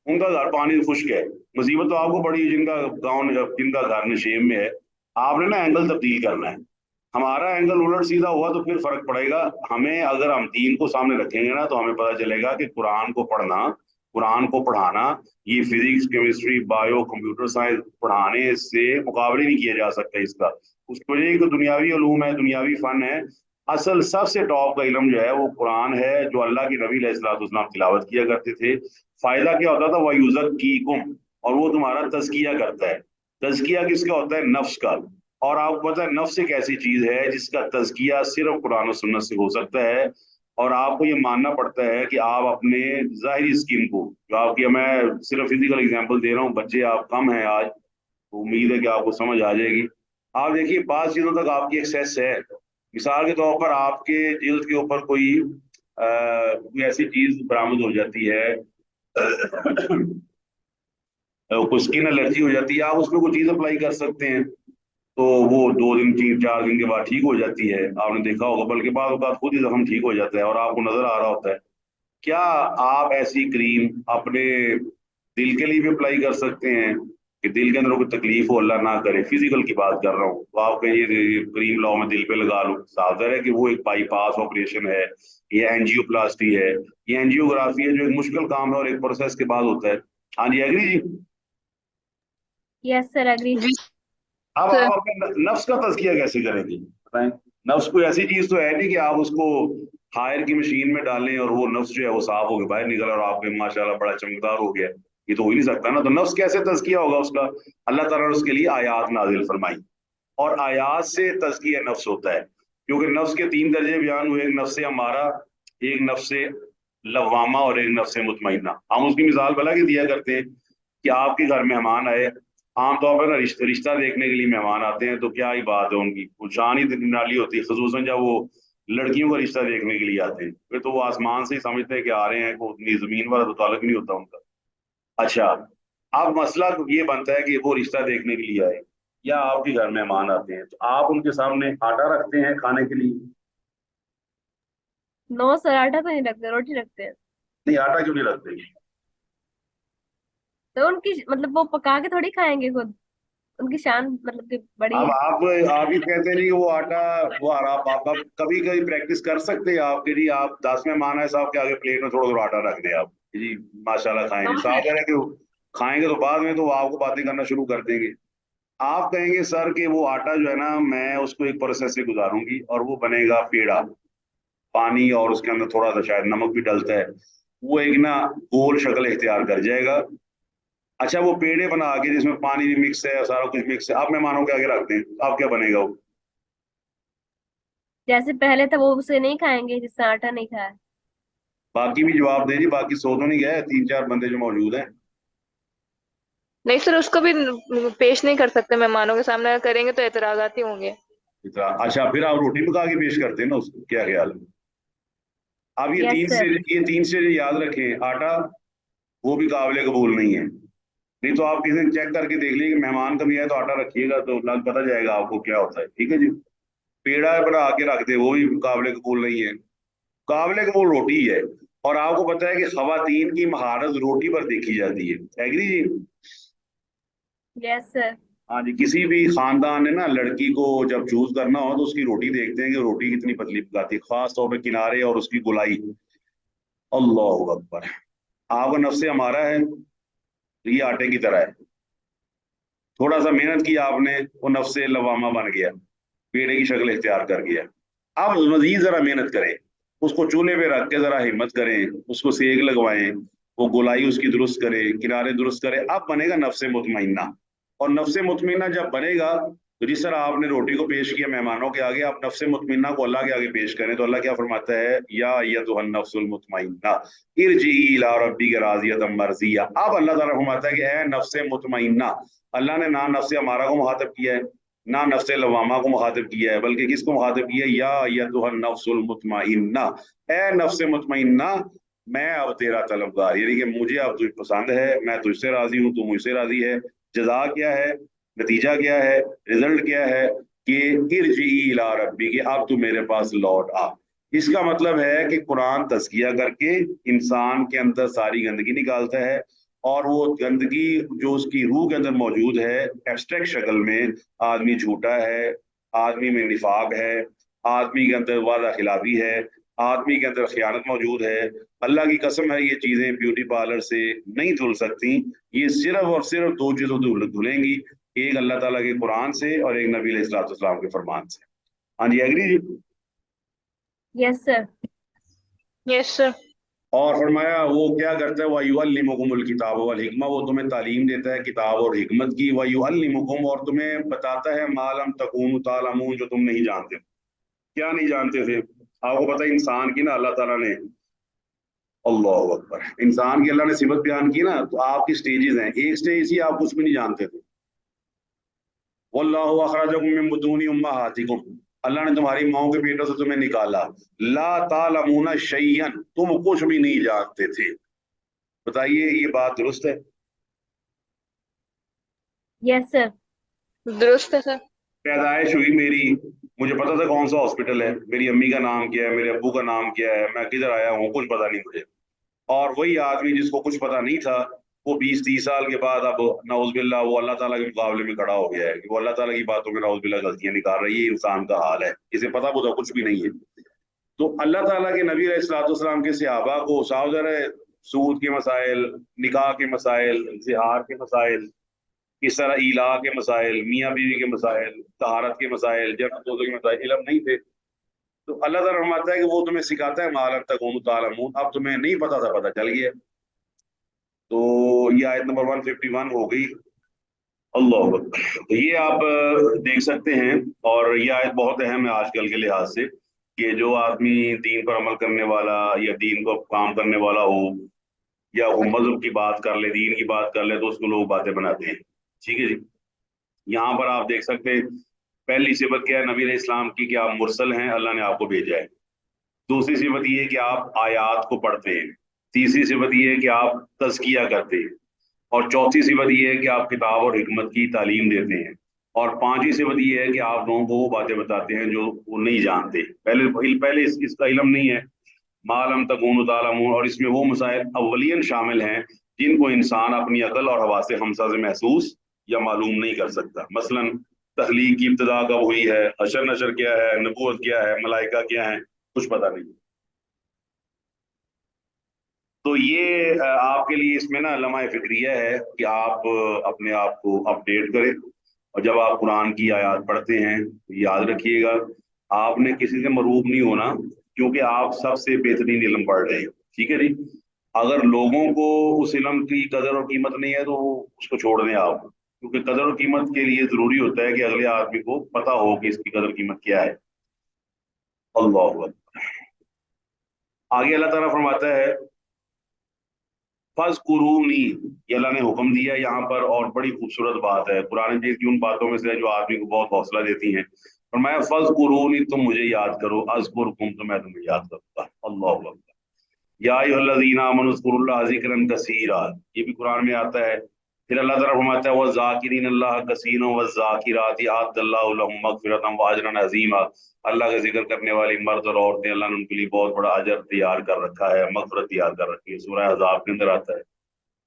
ان کا گھر پانی خشک ہے. مصیبت تو آپ کو پڑی جن کا گاؤں جن کا گھر نشیم میں ہے. آپ نے نا اینگل تبدیل کرنا ہے. ہمارا اینگل الٹ سیدھا ہوا تو پھر فرق پڑے گا ہمیں. اگر ہم دین کو سامنے رکھیں گے نا تو ہمیں پتہ چلے گا کہ قرآن کو پڑھنا، قرآن کو پڑھانا، یہ physics chemistry bio computer science پڑھانے سے مقابلے نہیں کیا جا سکتا اس کا. اس کی وجہ تو دنیاوی علوم ہے، دنیاوی فن ہے. असल सबसे टॉप का इल्म जो है वो कुरान है, जो अल्लाह के नबी अलैहिस्सलाम तिलावत किया करते थे। फायदा क्या होता था, वह युज़क्कीकुम, और वो तुम्हारा तज़किया करता है। तज़किया किसका होता है? नफ्स का। और आपको पता है नफ्स एक ऐसी चीज है जिसका तज़किया सिर्फ कुरान और सुन्नत से हो सकता है। और आपको ये मानना पड़ता है कि आप अपने ज़ाहिरी स्किन को, जो आपकी, मैं सिर्फ फिजिकल एग्जांपल दे रहा हूँ, बच्चे आप कम हैं आज, तो उम्मीद है कि आपको समझ आ जाएगी। आप देखिए पांच चीजों तक आपकी एक्सेस है। मिसाल के तौर पर आपके जिल्द के ऊपर कोई ऐसी चीज बरामद हो जाती है, कोई स्किन एलर्जी हो जाती है, आप उसमें कोई चीज अप्लाई कर सकते हैं, तो वो 2 दिन 3 4 दिन के बाद ठीक हो जाती है। आपने देखा होगा, बल्कि बाद खुद ही जख्म ठीक हो जाता है और आपको नजर आ रहा होता है। क्या आप ऐसी क्रीम अपने दिल के लिए भी अप्लाई कर सकते हैं कि दिल के अंदर कोई तकलीफ हो, अल्लाह ना करे, फिजिकल की बात कर रहा हूँ, तो आप कहिए ये क्रीम लाओ मैं दिल पे लगा लूँ, सावधान है कि वो एक बाईपास ऑपरेशन है, ये एंजियोप्लास्टी है, ये एंजियोग्राफी है, जो एक मुश्किल काम है और एक प्रोसेस के बाद होता है। हाँ जी, एग्री जी। Yes sir, agree. जी अब सर। आप अपने नफ्स का तज़किया कैसे करेंगे, बताएं। नफ्स कोई ऐसी चीज तो है नहीं कि आप उसको हायर की मशीन में डालें और वो नफ्स जो है वो साफ होकर बाहर निकल और आपके माशाल्लाह बड़ा चमकदार हो गया। ये तो हो ही नहीं सकता ना, तो नफ्स कैसे तज़किया होगा उसका? अल्लाह ताला ने उसके लिए आयात नाजिल फरमाई, और आयात से तज़किया नफ्स होता है। क्योंकि नफ्स के 3 दर्जे बयान हुए, एक नफ्स हमारा, एक नफ्स लवामा और एक नफ्स मुतमइन्ना। हम उसकी मिसाल भला के दिया करते हैं कि आपके घर मेहमान आए, आमतौर पर ना रिश्ता देखने के लिए मेहमान आते हैं, तो क्या ही बात है, उनकी वो शान ही निराली होती है, खसूसन जब वो लड़कियों का रिश्ता देखने के लिए आते हैं, फिर तो वो आसमान से ही समझते हैं कि आ रहे हैं, को उतनी जमीन वाला तो ताल्लुक नहीं होता उनका। अच्छा, अब मसला ये बनता है कि वो रिश्ता देखने के लिए आए या आपके घर मेहमान आते हैं, तो आप उनके सामने आटा रखते हैं खाने के लिए? नो सर, आटा तो नहीं रखते, रोटी रखते हैं। नहीं, आटा क्यों नहीं रखते? तो उनकी मतलब वो पका के थोड़ी खाएंगे खुद, उनकी शान मतलब कि बड़ी अब है। आप ही कहते नहीं कि वो आटा, वो आप कभी कभी प्रैक्टिस कर सकते हैं आपके जी, आप 10 मेहमान है साहब के आगे प्लेट में थोड़ा थोड़ा आटा रख दे आप जी, माशाल्लाह खाएं नो जी, साफ सर। है कि खाएंगे तो बाद में तो वो आपको बातें करना शुरू कर देंगे। आप कहेंगे सर कि वो आटा जो है ना, मैं उसको एक प्रोसेस से गुजारूंगी और वो बनेगा पेड़ा, पानी और उसके अंदर थोड़ा सा शायद नमक भी डलता है, वो एक ना गोल शक्ल इख्तियार कर जाएगा। अच्छा, वो पेड़े बना के जिसमें पानी भी मिक्स है, सारा कुछ मिक्स है, आप मेहमानों के आगे रख दें, आप क्या बनेगा वो? जैसे पहले था वो उसे नहीं खाएंगे जिससे आटा नहीं खाया। बाकी भी जवाब दे जी, बाकी सो तो नहीं गए 3 4 बंदे जो मौजूद हैं? नहीं सर, उसको भी पेश नहीं कर सकते मेहमानों के सामने, अगर करेंगे तो एतराजाती होंगे। इतना अच्छा, फिर आप रोटी पका के पेश करते हैं ना उसको, क्या ख्याल है? आप ये यस तीन सर। से ये 3 स्टेज याद रखें, आटा वो भी काबिल कबूल नहीं है। नहीं तो आप किसी दिन चेक करके देख लीजिए कि मेहमान कभी आए तो आटा रखिएगा, तो लग पता जाएगा आपको क्या होता है, ठीक है जी। पेड़ा बना के रख दे, वो भी काबिल कबूल नहीं है। काबिल कबूल रोटी है। और आपको पता है कि खवातीन की महारत रोटी पर देखी जाती है, एग्री जी? Yes sir. हाँ जी, किसी भी खानदान ने ना लड़की को जब चूज करना हो तो उसकी रोटी देखते हैं कि रोटी कितनी पतली पकाती है, खास तौर पे किनारे और उसकी गोलाई। अल्लाह अकबर। आपका नफ्से हमारा है, तो ये आटे की तरह है। थोड़ा सा मेहनत की आपने, वो नफ्से लवामा बन गया, पेड़े की शक्ल इख्तियार कर गया। अब मजीद जरा मेहनत करें, उसको चूल्हे पे रख के जरा हिम्मत करें, उसको सेक लगवाएं, वो गोलाई उसकी दुरुस्त करें, किनारे दुरुस्त करें, अब बनेगा नफ्से मुतमइन्ना। और नफ्से मुतमइन्ना जब बनेगा, तो जिस तरह आपने रोटी को पेश किया मेहमानों के आगे, आप नफ्से मुतमइन्ना को अल्लाह के आगे पेश करें, तो अल्लाह क्या फरमाता है, या अय्युहन नफ्सुल मुतमइन्ना इरजी इला रब्बिक राज़ियतम मर्ज़िया। अब अल्लाह ताला फरमाता है कि ए नफ्से मुतमइन्ना, अल्लाह ने ना नफ्से हमारा को मुखातब किया है, ना नफ्स लवामा को मुखातिब किया है, बल्कि किसको मुखातिब किया है, या अय्युहन नफ्सुल मुतमइन्ना, ए नफ्स मुतमइन्ना, मैं अब तेरा तलबगार, यानी कि मुझे अब तुझ पसंद है, मैं तुझसे राजी हूँ, तू मुझसे राजी है। जजा क्या है, नतीजा क्या है, रिजल्ट क्या है, कि इरजी इला रब्बी, कि अब तू मेरे पास लौट आ। इसका मतलब है कि कुरान तज़किया करके इंसान के अंदर सारी गंदगी निकालता है, और वो गंदगी जो उसकी रूह के अंदर मौजूद है एब्स्ट्रैक्ट शक्ल में, आदमी झूठा है, आदमी में निफाक है, आदमी के अंदर वादा खिलाफी है, आदमी के अंदर खयानत मौजूद है। अल्लाह की कसम है, ये चीजें ब्यूटी पार्लर से नहीं धुल सकती, ये सिर्फ और सिर्फ 2 चीजों से धुलेंगी, एक अल्लाह ताला के कुरान से और एक नबी अलैहिस्सलाम के फरमान से। हाँ जी, एग्री जी? Yes sir. Yes sir. और फरमाया वो क्या करता है, वयुअल्लिमुकुमुल किताब वल हिकमा, वो तुम्हें तालीम देता है किताब और हिकमत की, वयुअल्लिमुकुम, और तुम्हें बताता है मालम तकूनु तालमून, जो तुम नहीं जानते। क्या नहीं जानते थे? आपको पता है इंसान की ना अल्लाह ताला ने, अल्लाह अकबर, इंसान की अल्लाह ने सिफत बयान की ना, तो आपकी स्टेजेस हैं। एक स्टेज ही आप कुछ भी नहीं जानते थे। वल्लाहु अखरजकुम मिन बुतूनि उम्महातिकुम, अल्लाह ने तुम्हारी माओ के पेटों से तुम्हें निकाला। ला तालमूना शैयन, तुम कुछ भी नहीं जानते थे। बताइए ये बात दुरुस्त है? Yes sir. दुरुस्त है सर। पैदाइश हुई मेरी, मुझे पता था कौन सा हॉस्पिटल है, मेरी अम्मी का नाम क्या है, मेरे अब्बू का नाम क्या है, मैं किधर आया हूँ, कुछ पता नहीं मुझे। और वही आदमी जिसको कुछ पता नहीं था, वो 20-30 साल के बाद अब नाउज़ुबिल्लाह वो अल्लाह ताला के मुकाबले में खड़ा हो गया है कि वो अल्लाह ताला की बातों में नाउज़ुबिल्लाह गलतियां निकाल रही है। इंसान का हाल है, इसे पता पुता कुछ भी नहीं है। तो अल्लाह ताला के नबी अलैहिस्सलाम के सहाबा को साफ ज़ाहिर है सूद के मसाइल, निकाह के मसाइल, ज़िहार के मसाइल, इस तरह इला के मसाइल, मियाँ बीवी के मसाइल, तहारत के मसाइल, जन्नत दोज़ख के मसाइल इल्म नहीं थे। तो अल्लाह ताला फरमाता है कि वो तुम्हें सिखाता है मालम तकूनु तालमून, अब तुम्हें नहीं पता था, पता चल गया। तो ये आयत नंबर 151 हो गई। अल्लाह अकबर। तो ये आप देख सकते हैं, और ये आयत बहुत अहम है आजकल के लिहाज से, कि जो आदमी दीन पर अमल करने वाला या दीन को काम करने वाला हो, या वो मजहब की बात कर ले, दीन की बात कर ले, तो उसको लोग बातें बनाते हैं। ठीक है जी। यहाँ पर आप देख सकते हैं, पहली सिफत क्या है नबी अलैहि इस्लाम की, कि आप मुरसल हैं, अल्लाह ने आपको भेजा है। दूसरी सिफत ये है कि आप आयात को पढ़ते हैं। तीसरी सिफत ये है कि आप तज़किया करते हैं। और चौथी सिफत ये है कि आप किताब और हिकमत की तालीम देते हैं। और पांचवी सिफत ये है कि आप लोगों को वो बातें बताते हैं जो वो नहीं जानते। पहले इसका इल्म नहीं है, मालम तकूनु तालमून, और इसमें वो मसाइल अव्वलियन शामिल हैं जिनको इंसान अपनी अकल और हवास हमसा से महसूस या मालूम नहीं कर सकता। मसलन तख्लीक की इब्तिदा कब हुई है, हशर नशर क्या है, नबूवत क्या है, मलाइका क्या है, कुछ पता नहीं। तो ये आपके लिए इसमें ना लम्हा फिक्रिया है कि आप अपने आप को अपडेट करें। और जब आप कुरान की आयत पढ़ते हैं तो याद रखिएगा, आपने किसी से मरूब नहीं होना, क्योंकि आप सबसे बेहतरीन इल्म पढ़ रहे हैं। ठीक है जी। अगर लोगों को उस इल्म की कदर और कीमत नहीं है तो उसको छोड़ दें आप, क्योंकि कदर और कीमत के लिए जरूरी होता है कि अगले आदमी को पता हो कि इसकी कदर कीमत क्या है। अल्लाह अकबर। आगे अल्लाह ताला फरमाता है फज़कुरूनी, ये अल्लाह ने हुक्म दिया है यहाँ पर, और बड़ी खूबसूरत बात है, कुरान मजीद की उन बातों में से है जो आदमी को बहुत हौसला देती हैं। फरमाया फज़कुरूनी, तुम मुझे याद करो, अज़कुरकुम, तो मैं तुम्हें याद करूंगा। अल्लाह अकबर। या अय्युहल्लज़ीना आमनू उज़्कुरुल्लाह ज़िक्रन कसीरा, ये भी कुरान में आता है। फिर अल्लाह ताला फरमाता है वज़ाकिरीन अल्लाह कसीरन वज़ाकिराति अअद्दल्लाहु लहुम मग़फ़िरतन व अजरन अज़ीमा, अल्लाह का जिक्र करने वाली मर्द और औरतें, अल्लाह ने उनके लिए बहुत बड़ा अजर तैयार कर रखा है, मग़फ़िरत तैयार कर रखी है। सूरह अहज़ाब के अंदर आता है।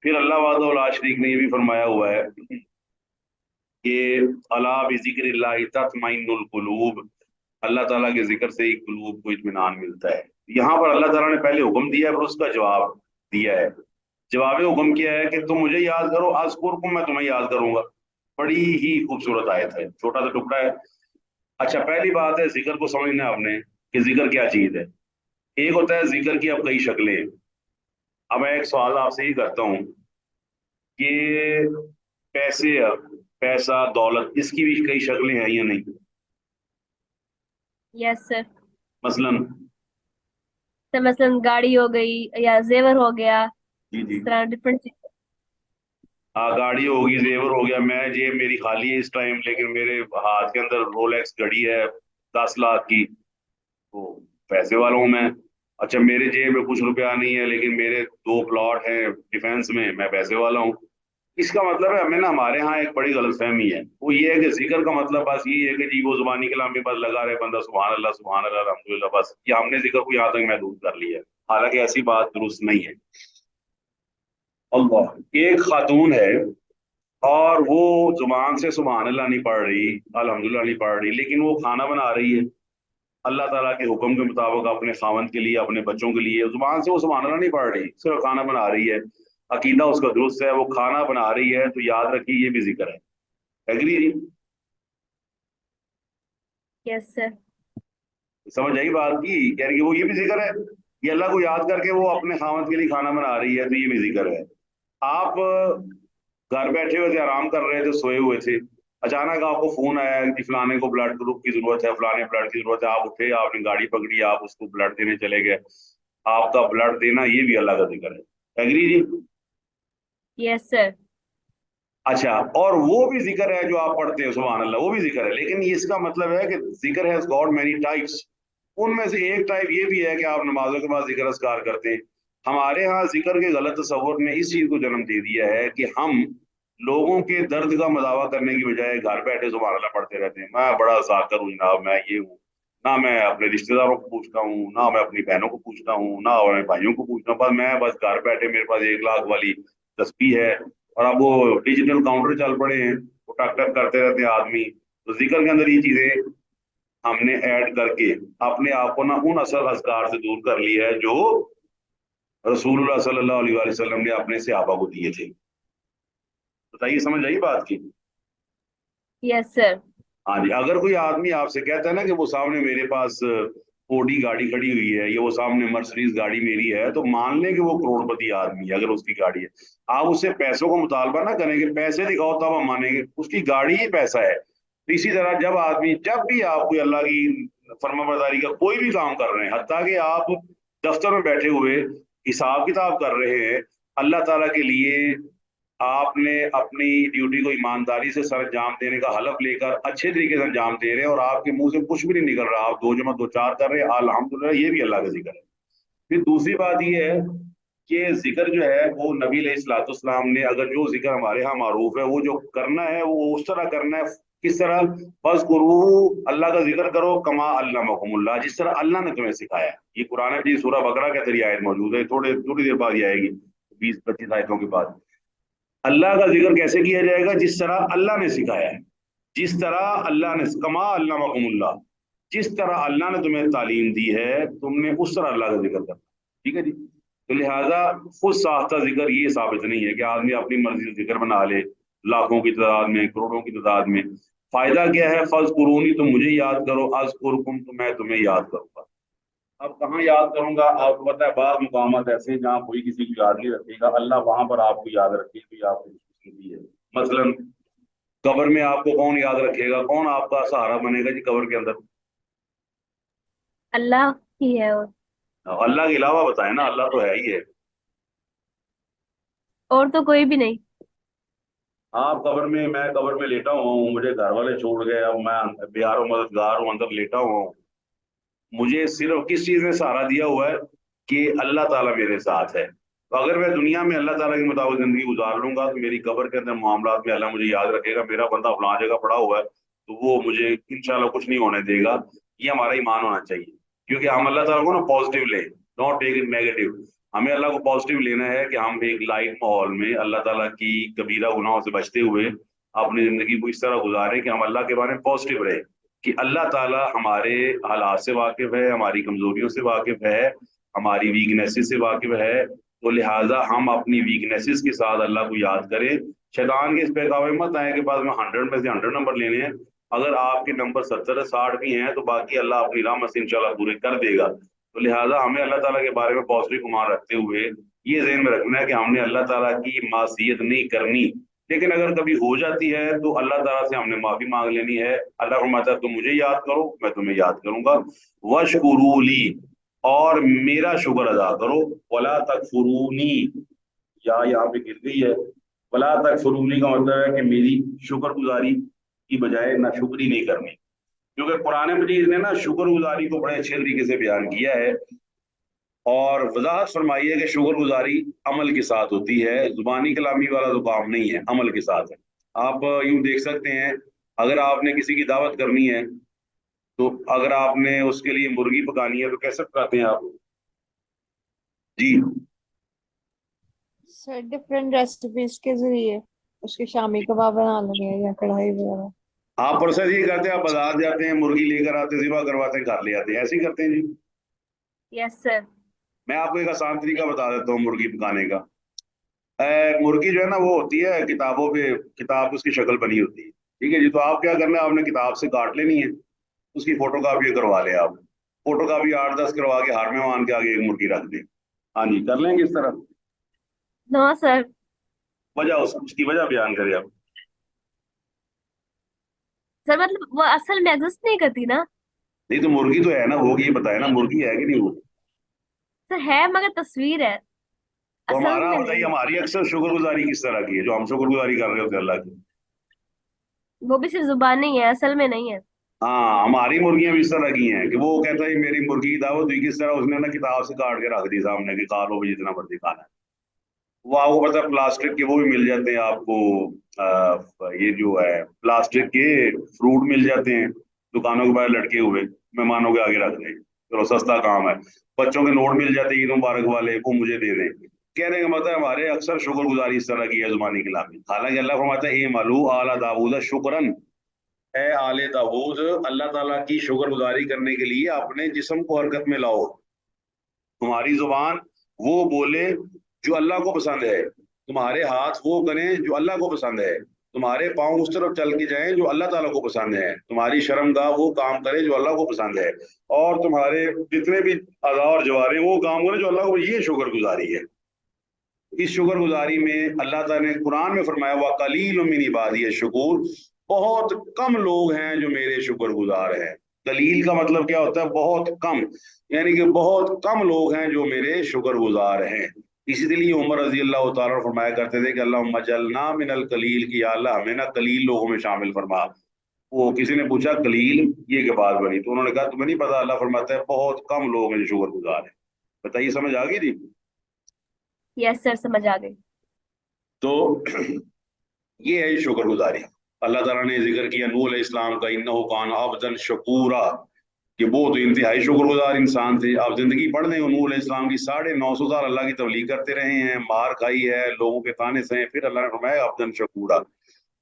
फिर अल्लाह वादो ला शरीक ने ये भी फरमाया हुआ है कि अला बिज़िक्रिल्लाहि तत्मइन्नुल कुलूब, अल्लाह ताला के जिक्र से ही कुलूब को इत्मीनान मिलता है। यहाँ पर अल्लाह ताला ने पहले हुक्म दिया है, फिर उसका जवाब दिया है। जवाब हुक्म किया है कि तुम मुझे याद करो, अज़कुरकुम, मैं तुम्हें याद करूंगा। बड़ी ही खूबसूरत आयत है, छोटा सा टुकड़ा है। अच्छा, पहली बात है जिक्र को समझना है आपने कि जिक्र क्या चीज है। एक होता है जिक्र की अब कई शक्लें। अब मैं एक सवाल आपसे ही करता हूँ कि पैसे, पैसा, दौलत, इसकी भी कई शक्लें हैं या नहीं? Yes sir. मसलन, तो मसलन गाड़ी हो गई या जेवर हो गया, जी जी, इस तरह डिफरेंट। गाड़ी होगी, जेवर हो गया, मैं जेब मेरी खाली है इस टाइम, लेकिन मेरे हाथ के अंदर रोलेक्स घड़ी है 10 लाख की, तो पैसे वाला हूँ मैं। अच्छा, मेरे जेब में कुछ रुपया नहीं है, लेकिन मेरे 2 प्लॉट हैं डिफेंस में, मैं पैसे वाला हूँ। इसका मतलब है हमें ना, हमारे यहाँ एक बड़ी गलतफहमी है, वो ये है कि जिक्र का मतलब बस ये है कि जी वो जुबानी कलाम में बस लगा रहे बंदा, सुभान अल्लाह सुभान अल्लाह अल्हम्दुलिल्लाह, बस ये हमने जिक्र को यहाँ तक महदूद कर लिया है। हालांकि ऐसी बात दुरुस्त नहीं है। अल्लाह, एक खातून है और वो जुबान से सुभान अल्लाह नहीं पढ़ रही, अल्हम्दुलिल्लाह नहीं पढ़ रही, लेकिन वो खाना बना रही है अल्लाह ताला के हुक्म के मुताबिक, अपने खावंद के लिए, अपने बच्चों के लिए। जुबान से वो सुभान अल्लाह नहीं पढ़ रही, सिर्फ खाना बना रही है, अकीदा उसका दुरुस्त है, वो खाना बना रही है, तो याद रखिए ये भी जिक्र है। एग्री जी? Yes sir. समझ आई बात की? कह रही है वो ये भी जिक्र है, ये अल्लाह को याद करके वो अपने खामद के लिए खाना बना रही है, तो ये भी जिक्र है। आप घर बैठे हुए थे, आराम कर रहे थे, सोए हुए थे, अचानक आपको फोन आया कि फलाने को ब्लड ग्रुप की जरूरत है, फलाने ब्लड की जरूरत है, आप उठे, आपने गाड़ी पकड़ी, आप उसको ब्लड देने चले गए। आपका ब्लड देना ये भी अल्लाह का जिक्र है। एग्री जी? Yes sir. अच्छा, और वो भी जिक्र है जो आप पढ़ते हैं, सुभान अल्लाह, वो भी जिक्र है, लेकिन ये इसका मतलब है कि जिक्र हैज गॉट मेनी टाइप्स। उनमें से एक टाइप ये भी है कि आप नमाजों के बाद जिक्र अस्कार करते हैं। हमारे यहाँ जिक्र के गलत तस्वुर ने इस चीज को जन्म दे दिया है कि हम लोगों के दर्द का मदावा करने की बजाय घर बैठे सुभान अल्लाह पढ़ते रहते हैं। मैं बड़ा जाकिर हूँ जनाब, मैं ये हूँ, ना मैं अपने रिश्तेदारों को पूछता हूँ, ना मैं अपनी बहनों को पूछता हूँ, ना अपने भाइयों को पूछता हूँ, बस मैं बस घर बैठे मेरे पास 1 लाख वाली तस्बीह है। और अब वो डिजिटल काउंटर चल पड़े हैं, वो टक टक करते रहते हैं आदमी। तो जिक्र के अंदर ये चीजें हमने ऐड करके अपने आप को ना उन असल अज़कार से दूर कर लिया है जो रसूलुल्लाह सल्लल्लाहु अलैहि वसल्लम ने अपने सहाबा को दिए थे। बताइए, समझ आई बात की? Yes sir. हाँ जी, अगर कोई आदमी आपसे कहता है ना कि वो सामने मेरे पास ओडी गाड़ी खड़ी हुई है, या वो सामने मर्सिडीज गाड़ी मेरी है, तो मान लें कि वो करोड़पति आदमी है अगर उसकी गाड़ी है। आप उससे पैसों को मुतालबा ना करें कि पैसे दिखाओ तब हम मानेंगे, उसकी गाड़ी ही पैसा है। तो इसी तरह जब भी आप कोई अल्लाह की फर्माबरदारी का कोई भी काम कर रहे हैं, हत्ता कि आप दफ्तर में बैठे हुए हिसाब किताब कर रहे हैं, अल्लाह ताला के लिए आपने अपनी ड्यूटी को ईमानदारी से सर अंजाम देने का हलफ लेकर अच्छे तरीके से अंजाम दे रहे हैं, और आपके मुंह से कुछ भी नहीं निकल रहा, आप 2 जमा 2 4 कर रहे हैं, अल्हम्दुलिल्लाह, ये भी अल्लाह का जिक्र है। फिर दूसरी बात ये है कि जिक्र जो है वो नबी अलैहिस्सलाम ने, अगर जो जिक्र हमारे यहाँ मारूफ है, वो जो करना है वो उस तरह करना है। किस तरह? बस गुरु, अल्लाह का जिक्र करो, कमा अल्लामकुमुल्लाह, जिस तरह अल्लाह ने तुम्हें सिखाया। ये कुरान में सूरह बकरा के अंदर आयत मौजूद है, थोड़ी देर बाद ये आएगी, 20-25 आयतों के बाद। अल्लाह का जिक्र कैसे किया जाएगा? जिस तरह अल्लाह ने सिखाया है, जिस तरह अल्लाह ने, कमा अल्लामकुमुल्लाह, जिस तरह अल्लाह ने तुम्हें तालीम दी है, तुमने उस तरह अल्लाह का जिक्र करना। ठीक है जी? तो लिहाजा खुद साख्ता जिक्र ये साबित नहीं है कि आदमी अपनी मर्जी से जिक्र बना ले, लाखों की तादाद में, करोड़ों की तादाद में। फायदा क्या है? फज कुरूनी, तुम मुझे याद करो, अज कुरकुम, तो मैं तुम्हें याद करूंगा। अब कहाँ याद करूंगा? आपको पता है बाद मुकामात ऐसे हैं जहाँ कोई किसी को याद नहीं रखेगा, अल्लाह वहां पर आपको याद रखेगा, कोई आपको खुशनसीबी है। मसलन कब्र में आपको कौन याद रखेगा? कौन आपका सहारा बनेगा जी कब्र के अंदर? अल्लाह ही है, अल्लाह के अलावा बताए ना, अल्लाह तो है ही है। और तो कोई भी नहीं। आप कब्र में, मैं कब्र में लेटा हुआ हूँ, मुझे घर वाले छोड़ गए, अब मैं बेहार मददगार हूँ, अंदर लेटा हुआ हूँ। मुझे सिर्फ किस चीज ने सहारा दिया हुआ है? कि अल्लाह ताला मेरे साथ है। तो अगर मैं दुनिया में अल्लाह ताला के मुताबिक जिंदगी गुजार लूंगा, तो मेरी कब्र के अंदर मामलात में अल्लाह मुझे याद रखेगा, मेरा बंदा फलां जगह पड़ा हुआ है, तो वो मुझे इंशाल्लाह कुछ नहीं होने देगा। ये हमारा ईमान होना चाहिए, क्योंकि हम अल्लाह ताला को ना पॉजिटिव लें, डोंट टेक इट नेगेटिव। हमें अल्लाह को पॉजिटिव लेना है कि हम एक लाइट माहौल में अल्लाह ताला की कबीरा गुनाहों से बचते हुए अपनी जिंदगी को इस तरह गुजारें कि हम अल्लाह के बारे में पॉजिटिव रहे, कि अल्लाह ताला हमारे हालात से वाकिफ है, हमारी कमजोरियों से वाकिफ है, हमारी वीकनेसेस से वाकिफ है। तो लिहाजा हम अपनी वीकनेसेस के साथ अल्लाह को याद करें। शैतान के इस बहकावे में मत आए कि बाद में 100 में से 100 नंबर लेने हैं। अगर आपके नंबर 70-60 भी हैं, तो बाकी अल्लाह अपनी रहमत से इंशाल्लाह पूरे कर देगा। तो लिहाजा हमें अल्लाह ताला के बारे में पॉजिटिव गुमान रखते हुए ये ज़हन में रखना है कि हमने अल्लाह ताला की मासियत नहीं करनी। लेकिन अगर कभी हो जाती है तो अल्लाह ताला से हमने माफी मांग लेनी है। अल्लाह फरमाता है तुम मुझे याद करो, मैं तुम्हें याद करूंगा। वशकुरूली, और मेरा शुक्र अदा करो। वला तकफुरूनी, या यहाँ पे गिर गई है। वला तकफुरूनी का मतलब है कि मेरी शुक्रगुजारी की बजाय ना शुक्री नहीं करनी, क्योंकि कुरान मजीद ने ना शुक्रगुजारी को बड़े अच्छे तरीके से बयान किया है, और वजाहत फरमाई है कि शुक्रगुजारी अमल के साथ होती है, जुबानी कलामी वाला तो काम नहीं है, अमल के साथ है। आप यूं देख सकते हैं, अगर आपने किसी की दावत करनी है, तो अगर आपने उसके लिए मुर्गी पकानी है, तो कैसे पकाते हैं आप जी? सर डिफरेंट रेसिपीज के जरिए उसके शामी कबाब बना लेंगे या कढ़ाई वगैरह। आप प्रोसेस ये करते हैं, आप बाजार जाते हैं, मुर्गी लेकर आते हैं, ज़िबा करवाते हैं, घर ले आते हैं, ऐसे ही करते हैं जी? Yes sir. मैं आपको एक आसान तरीका बता देता हूँ मुर्गी पकाने का। मुर्गी जो है ना, वो होती है किताबों पे, किताब उसकी शक्ल बनी होती है। ठीक है जी? तो आप क्या करना है, आपने किताब से काट लेनी है, उसकी फोटो कॉपी करवा ले आप। फोटो कॉपी 8-10 करवा के हार में मान के आगे एक मुर्गी रख दें। हाँ जी, कर लेंगे इस तरह। No sir. वजह उसकी वजह बयान करें आप। सर मतलब वो असल में एग्जिस्ट नहीं करती ना। नहीं तो मुर्गी तो है ना, वो ये बताए ना मुर्गी है कि नहीं वो। सर है मगर तस्वीर है, तो असल हमारा में बताइए, नहीं है। हमारी अक्सर शुक्रगुजारी किस तरह की है जो हम शुक्रगुजारी कर रहे होते हैं अल्लाह की। वो भी सिर्फ जुबानी है, असल में नहीं है। हाँ, हमारी मुर्गियां भी इस तरह की हैं कि वो कहता है मेरी मुर्गी की दावत हुई, किस तरह उसने ना किताब से काट के रख दी सामने कि खा लो भी जितना मर्जी खाना है। वो आपको पता है प्लास्टिक के वो भी मिल जाते हैं आपको, ये जो है प्लास्टिक के फ्रूट मिल जाते हैं दुकानों के बाहर लटके हुए, मेहमानों के आगे रख दें, चलो सस्ता काम है। बच्चों के नोट मिल जाते हैं ईद मुबारक वाले, वो मुझे दे दें। कहने का मतलब हमारे अक्सर शुक्रगुजारी इस तरह की है जुबानी कलामी। हालांकि अल्लाह फरमाता है ए मालू आला दाऊद शुक्रन, है आले दाऊद, अल्लाह ताला की शुक्रगुजारी करने के लिए अपने जिस्म को हरकत में लाओ। तुम्हारी जुबान वो बोले जो अल्लाह को पसंद है, तुम्हारे हाथ वो करें जो अल्लाह को पसंद है, तुम्हारे पांव उस तरफ चल के जाएं जो अल्लाह ताला को पसंद है, तुम्हारी शर्मगाह वो काम करे जो अल्लाह को पसंद है, और तुम्हारे जितने भी अज़ा और जवारे वो काम करें जो अल्लाह को। ये शुक्रगुजारी है। इस शुक्रगुजारी में अल्लाह ताला ने कुरान में फरमाया व कलील मिन इबादी शुकूर, बहुत कम लोग हैं जो मेरे शुक्रगुजार हैं। कलील का मतलब क्या होता है? बहुत कम, यानी कि बहुत कम लोग हैं जो मेरे शुक्रगुजार हैं। इसीलिए उमर रजी अल्लाह तआला फरमाया करते थे कि अल्लाहुम्मा जल्लना मिनल कलील, की या अल्लाह हमें ना कलील लोगों में शामिल फरमा। वो किसी ने पूछा कलील ये के बात बनी, तो उन्होंने कहा तुम्हें नहीं पता, अल्लाह फरमाता है बहुत कम लोग हैं जो शुक्रगुजार हैं। बताइए, समझ आ गई थी? यस सर, समझ आ गई। तो ये है शुक्रगुजारी। अल्लाह ताला ने जिक्र किया नूह अलैहिस्सलाम का, इन्नहु कान अब्दन शकूरा, कि वो तो इंतहाई शुक्रगुजार इंसान थे। आप जिंदगी पढ़ लें नूह अलैहिस्सलाम की, 950 साल अल्लाह की तबलीग करते रहे हैं, मार खाई है, लोगों के ताने से, फिर अल्लाह ने फरमाया अब्दन शकूरा।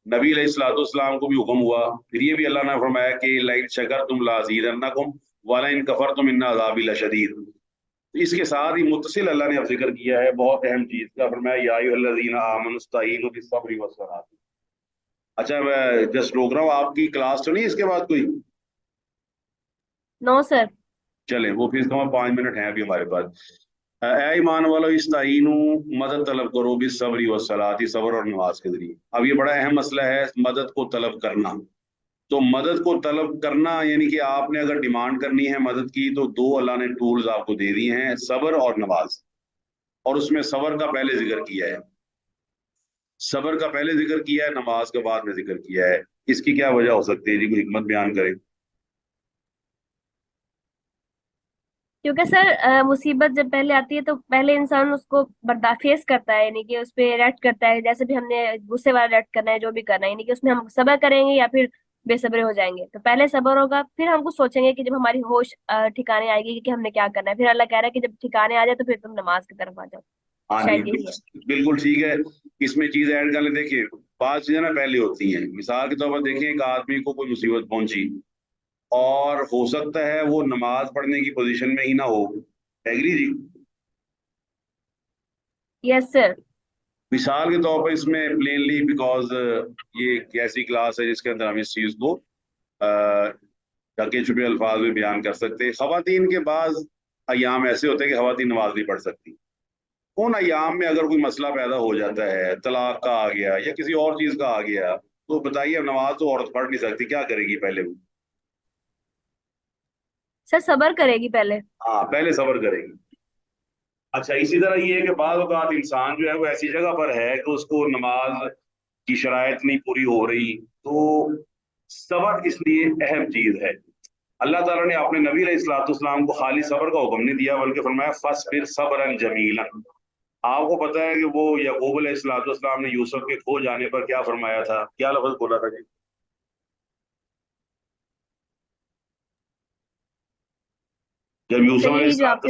नबी अलैहिस्सलाम को भी हुक्म हुआ, फिर ये भी अल्लाह ने फरमाया कि लाइन शकरतुम लाज़ीदन्नकुम वला इन कफरतुम इन्न अज़ाबी लशदीद। इसके साथ ही मुत्तसिल अल्लाह ने अब जिक्र किया है बहुत अहम चीज का, फरमाया या अय्युहल्लज़ीना आमनुस्तईनु बिस्सब्रि वस्सलात। अच्छा, मैं जस्ट रोक रहा हूँ, आपकी क्लास तो नहीं इसके बाद कोई? No sir. चलें, वो फिर कम 5 मिनट हैं अभी हमारे पास। ऐ ईमान वालों इस्ताईनु, मदद तलब करो बिस्सब्रि वस्सलात, सब्र और नमाज के जरिए। अब ये बड़ा अहम मसला है, मदद को तलब करना। तो मदद को तलब करना यानी कि आपने अगर डिमांड करनी है मदद की, तो दो अल्लाह ने टूल्स आपको दे दिए हैं, सब्र और नमाज। और उसमें सब्र का पहले जिक्र किया है, सब्र का पहले जिक्र किया है, नमाज का बाद में जिक्र किया है। इसकी क्या वजह हो सकती है जी? कोई हिकमत बयान करें। क्योंकि सर मुसीबत जब पहले आती है तो पहले इंसान उसको बर्दाश्त फेस करता है, यानी कि उस पे रिएक्ट करता है, जैसे भी हमने गुस्से वाला रिएक्ट करना है, जो भी करना है, यानी कि उसमें हम सब्र करेंगे या फिर बेसब्रे हो जाएंगे। तो पहले सब्र होगा, फिर हम कुछ सोचेंगे कि जब हमारी होश ठिकाने आएगी कि हमने क्या करना है, फिर अल्लाह कह रहा है कि जब ठिकाने आ जाए तो फिर तुम नमाज की तरफ आ जाओ। हाँ जी, शायद यही है। बिल्कुल ठीक है। इसमें चीज ऐड कर ले, देखिए बात चीजें ना पहले होती हैं। मिसाल के तौर पर देखें, एक आदमी को कोई मुसीबत पहुंची और हो सकता है वो नमाज पढ़ने की पोजीशन में ही ना हो। एग्री जी? Yes sir. मिसाल के तौर पर इसमें प्लेनली, बिकॉज ये एक ऐसी क्लास है जिसके अंदर हम इस चीज को ढके छुपे अल्फाज में बयान कर सकते हैं। खवातीन के बाद अयाम ऐसे होते हैं कि खवातीन नमाज नहीं पढ़ सकती। उन अयाम में अगर कोई मसला पैदा हो जाता है, तलाक का आ गया या किसी और चीज का आ गया, तो बताइए अब नमाज तो औरत पढ़ नहीं सकती, क्या करेगी पहले वो? सर सब्र करेगी पहले। हाँ, पहले सब्र करेगी। अच्छा, इसी तरह ये है कि बाद औक़ात इंसान जो है वो ऐसी जगह पर है कि उसको नमाज की शराइत नहीं पूरी हो रही, तो सब्र इसलिए अहम चीज है। अल्लाह ताला ने अपने नबी अलैहिस्सलाम को खाली सब्र का हुक्म नहीं दिया, बल्कि फरमाया फस्बिर सब्रन जमीलन। आपको पता है कि वो याकूब अलैहिस्सलाम ने यूसुफ के खो जाने पर क्या फरमाया था? क्या लफ्ज बोला था जी? जब सर यही जो आपके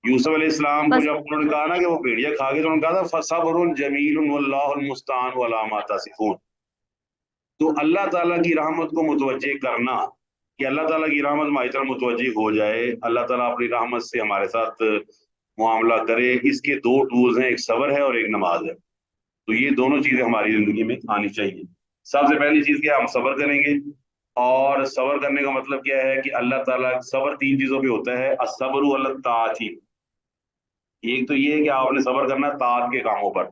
यूसुफ अलैहिस्सलाम को बस। जब उन्होंने कहा ना कि वो भेड़िया खा गए, तो उन्होंने कहा था फसब्रुन जमीलुन वल्लाहुल मुस्तान वला मा तसिफून। तो अल्लाह ताला की रहमत को मुतवज्जे करना, कि अल्लाह ताला की रहमत हमारी तरफ मुतवज्जे हो जाए, अल्लाह ताला अपनी रहमत से हमारे साथ मुआमला करे, इसके दो टूल्स हैं, एक सब्र है और एक नमाज है। तो ये दोनों चीजें हमारी जिंदगी में आनी चाहिए। सबसे पहली चीज क्या, हम सब्र करेंगे। اور صبر کرنے کا مطلب کیا ہے کہ اللہ تعالیٰ صبر 3 چیزوں پہ ہوتا ہے، الصبر علی الطاعت، ایک تو یہ ہے کہ آپ نے صبر کرنا ہے طاعت کے کاموں پر،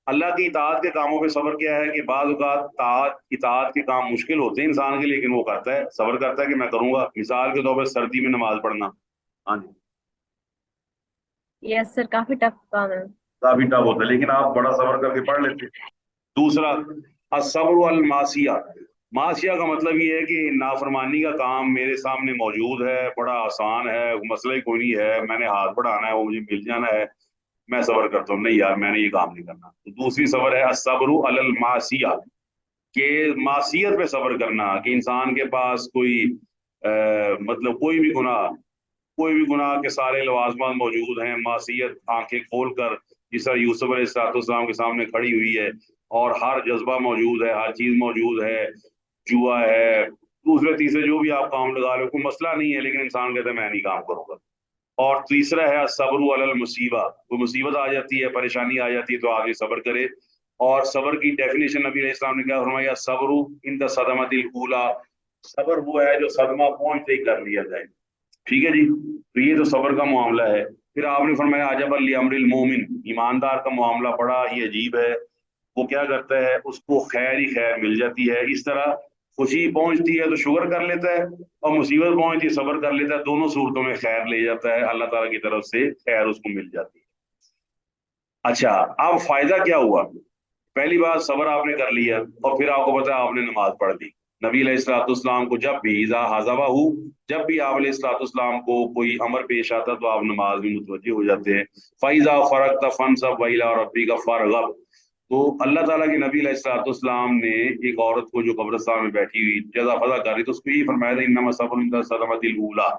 اللہ کی اطاعت کے کاموں پہ صبر کیا ہے کہ بعض اوقات اطاعت کے کام مشکل ہوتے ہیں انسان کے لیے، لیکن وہ کرتا ہے، صبر کرتا ہے کہ میں کروں گا، مثال کے طور پہ سردی میں نماز پڑھنا، ہاں جی یس سر، کافی ٹف کام ہے. کافی ٹف ہوتا ہے لیکن آپ بڑا صبر کر کے پڑھ لیتے ہیں. دوسرا الصبر المعصیہ، معصیہ کا مطلب یہ ہے کہ نافرمانی کا کام میرے سامنے موجود ہے، بڑا آسان ہے، مسئلہ ہی کوئی نہیں ہے، میں نے ہاتھ بڑھانا ہے وہ مجھے مل جانا ہے، میں صبر کرتا ہوں، نہیں یار میں نے یہ کام نہیں کرنا. تو دوسری صبر ہے الصبر علی المعصیہ، کہ معصیت پہ صبر کرنا، کہ انسان کے پاس کوئی مطلب کوئی بھی گناہ کے سارے لوازمات موجود ہیں، معصیت آنکھیں کھول کر جس طرح یوسف علیہ السلام کے سامنے کھڑی ہوئی ہے، اور ہر جذبہ موجود ہے، ہر چیز موجود ہے، جوا ہے، دوسرے تیسرے جو بھی آپ کام لگا لو، کوئی مسئلہ نہیں ہے لیکن انسان کہتا ہے میں نہیں کام کروں گا. اور تیسرا ہے صبر علی المصیبہ، کوئی مصیبت آ جاتی ہے، پریشانی آ جاتی ہے تو آدمی صبر کرے. اور صبر کی ڈیفینیشن نبی علیہ السلام نے کیا فرمایا، صبر عند الصدمۃ الاولی، صبر وہ ہے جو صدمہ پہنچتے ہی کر لیا جائے. ٹھیک ہے جی، تو یہ تو صبر کا معاملہ ہے. پھر آپ نے فرمایا عجب لامر المومن، ایماندار کا معاملہ بڑا ہی عجیب ہے، وہ کیا کرتا ہے اس کو خیر ہی خیر مل جاتی ہے. اس طرح خوشی پہنچتی ہے تو شکر کر لیتا ہے، اور مصیبت پہنچتی ہے صبر کر لیتا ہے، دونوں صورتوں میں خیر لے جاتا ہے، اللہ تعالیٰ کی طرف سے خیر اس کو مل جاتی ہے. اچھا اب فائدہ کیا ہوا؟ پہلی بات صبر آپ نے کر لیا، اور پھر آپ کو پتا ہے آپ نے نماز پڑھ دی. نبی علیہ الصلوۃ والسلام کو جب بھی اذا حضبہ، جب بھی آپ علیہ الصلوۃ والسلام کو کوئی امر پیش آتا تو آپ نماز میں متوجہ ہو جاتے ہیں. فَإِذَا فَرَغْتَ فَانْصَبْ وَإِلَىٰ رَبِّكَ فَارْغَب. تو اللہ تعالیٰ کے نبی علیہ الصلوۃ والسلام نے ایک عورت کو جو قبرستان میں بیٹھی ہوئی جزا فضا کر رہی تو اس کو یہ فرمایا تھا انما الصبر عند الصدمۃ الاولی.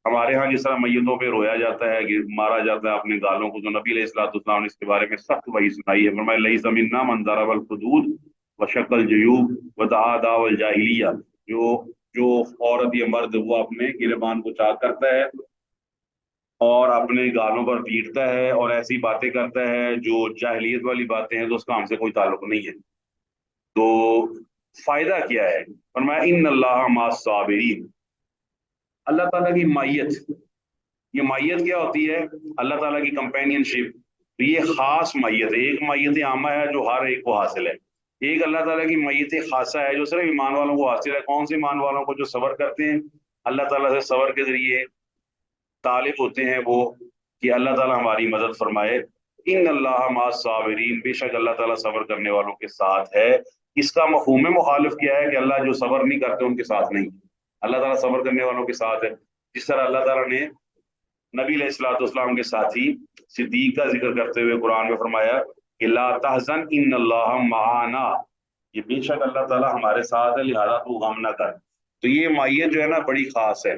ہمارے ہاں جس طرح میتوں پہ رویا جاتا ہے کہ مارا جاتا ہے اپنے گالوں کو، تو نبی علیہ الصلوۃ والسلام نے اس کے بارے میں سخت وحی سنائی ہے. فرمایا لیس منا من ضرب الحدود وشق الجیوب ودعا دعوى الجاہلیہ، جو عورت یا مرد وہ اپنے گریبان کو چاک کرتا ہے اور اپنے گالوں پر پیٹتا ہے اور ایسی باتیں کرتا ہے جو جاہلیت والی باتیں ہیں، تو اس کا ہم سے کوئی تعلق نہیں ہے. تو فائدہ کیا ہے؟ فرمایا ان اللہ مع الصابرین، اللہ تعالیٰ کی مائیت. یہ مائیت کیا ہوتی ہے؟ اللہ تعالیٰ کی کمپینین شپ. تو یہ خاص مائیت ہے، ایک مائیت عامہ ہے جو ہر ایک کو حاصل ہے، ایک اللہ تعالیٰ کی مائیت خاصہ ہے جو صرف ایمان والوں کو حاصل ہے. کون سے ایمان والوں کو؟ جو صبر کرتے ہیں، اللہ تعالیٰ سے صبر کے ذریعے طالب ہوتے ہیں وہ کہ اللہ تعالیٰ ہماری مدد فرمائے. ان اللہ مع الصابرین، بے شک اللہ تعالیٰ صبر کرنے والوں کے ساتھ ہے. اس کا مفہوم مخالف کیا ہے کہ اللہ جو صبر نہیں کرتے ان کے ساتھ نہیں، اللہ تعالیٰ صبر کرنے والوں کے ساتھ ہے. جس طرح اللہ تعالیٰ نے نبی علیہ الصلوۃ والسلام کے ساتھی صدیق کا ذکر کرتے ہوئے قرآن میں فرمایا کہ لا تحزن ان اللہ معنا، یہ بے شک اللہ تعالیٰ ہمارے ساتھ ہے لہذا تو غم نہ کر. تو یہ مائیت جو ہے نا بڑی خاص ہے.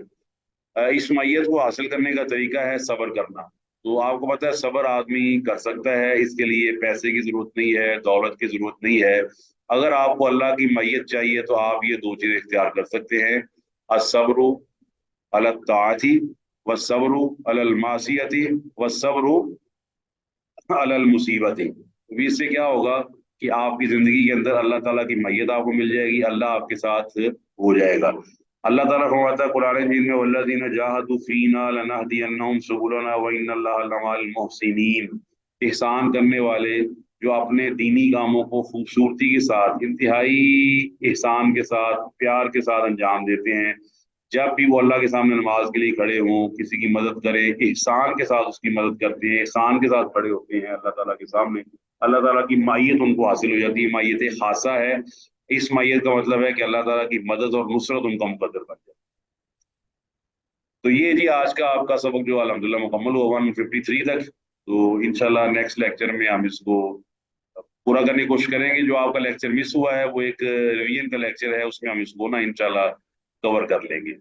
اس مائیت کو حاصل کرنے کا طریقہ ہے صبر کرنا. تو آپ کو پتا ہے صبر آدمی کر سکتا ہے، اس کے لیے پیسے کی ضرورت نہیں ہے، دولت کی ضرورت نہیں ہے. اگر آپ کو اللہ کی مائیت چاہیے تو آپ یہ 2 چیزیں اختیار کر سکتے ہیں، الصبر علی الطاعت والصبر علی المعصیت والصبر علی المصیبت. اس سے کیا ہوگا کہ آپ کی زندگی کے اندر اللہ تعالیٰ کی مائیت آپ کو مل جائے گی، اللہ آپ کے ساتھ ہو جائے گا. اللہ تعالیٰ فرماتا ہے قرآن مجید میں والذین جاہدوا فینا لنہدینہم سبلنا وان اللہ لمع المحسنین، احسان کرنے والے جو اپنے دینی کاموں کو خوبصورتی کے ساتھ، انتہائی احسان کے ساتھ، پیار کے ساتھ انجام دیتے ہیں، جب بھی وہ اللہ کے سامنے نماز کے لیے کھڑے ہوں، کسی کی مدد کریں، احسان کے ساتھ اس کی مدد کرتے ہیں، احسان کے ساتھ کھڑے ہوتے ہیں اللہ تعالیٰ کے سامنے، اللہ تعالیٰ کی مائیت ان کو حاصل ہو جاتی ہے. مائیت خاصہ ہے. اس مائیت کا مطلب ہے کہ اللہ تعالیٰ کی مدد اور نصرت ان کا مقدر بن جائے. تو یہ جی آج کا آپ کا سبق جو الحمدللہ مکمل ہوا 153 تک. تو انشاءاللہ نیکسٹ لیکچر میں ہم اس کو پورا کرنے کی کوشش کریں گے. جو آپ کا لیکچر مس ہوا ہے وہ ایک ریویژن کا لیکچر ہے، اس میں ہم اس کو نا انشاءاللہ کور کر لیں گے.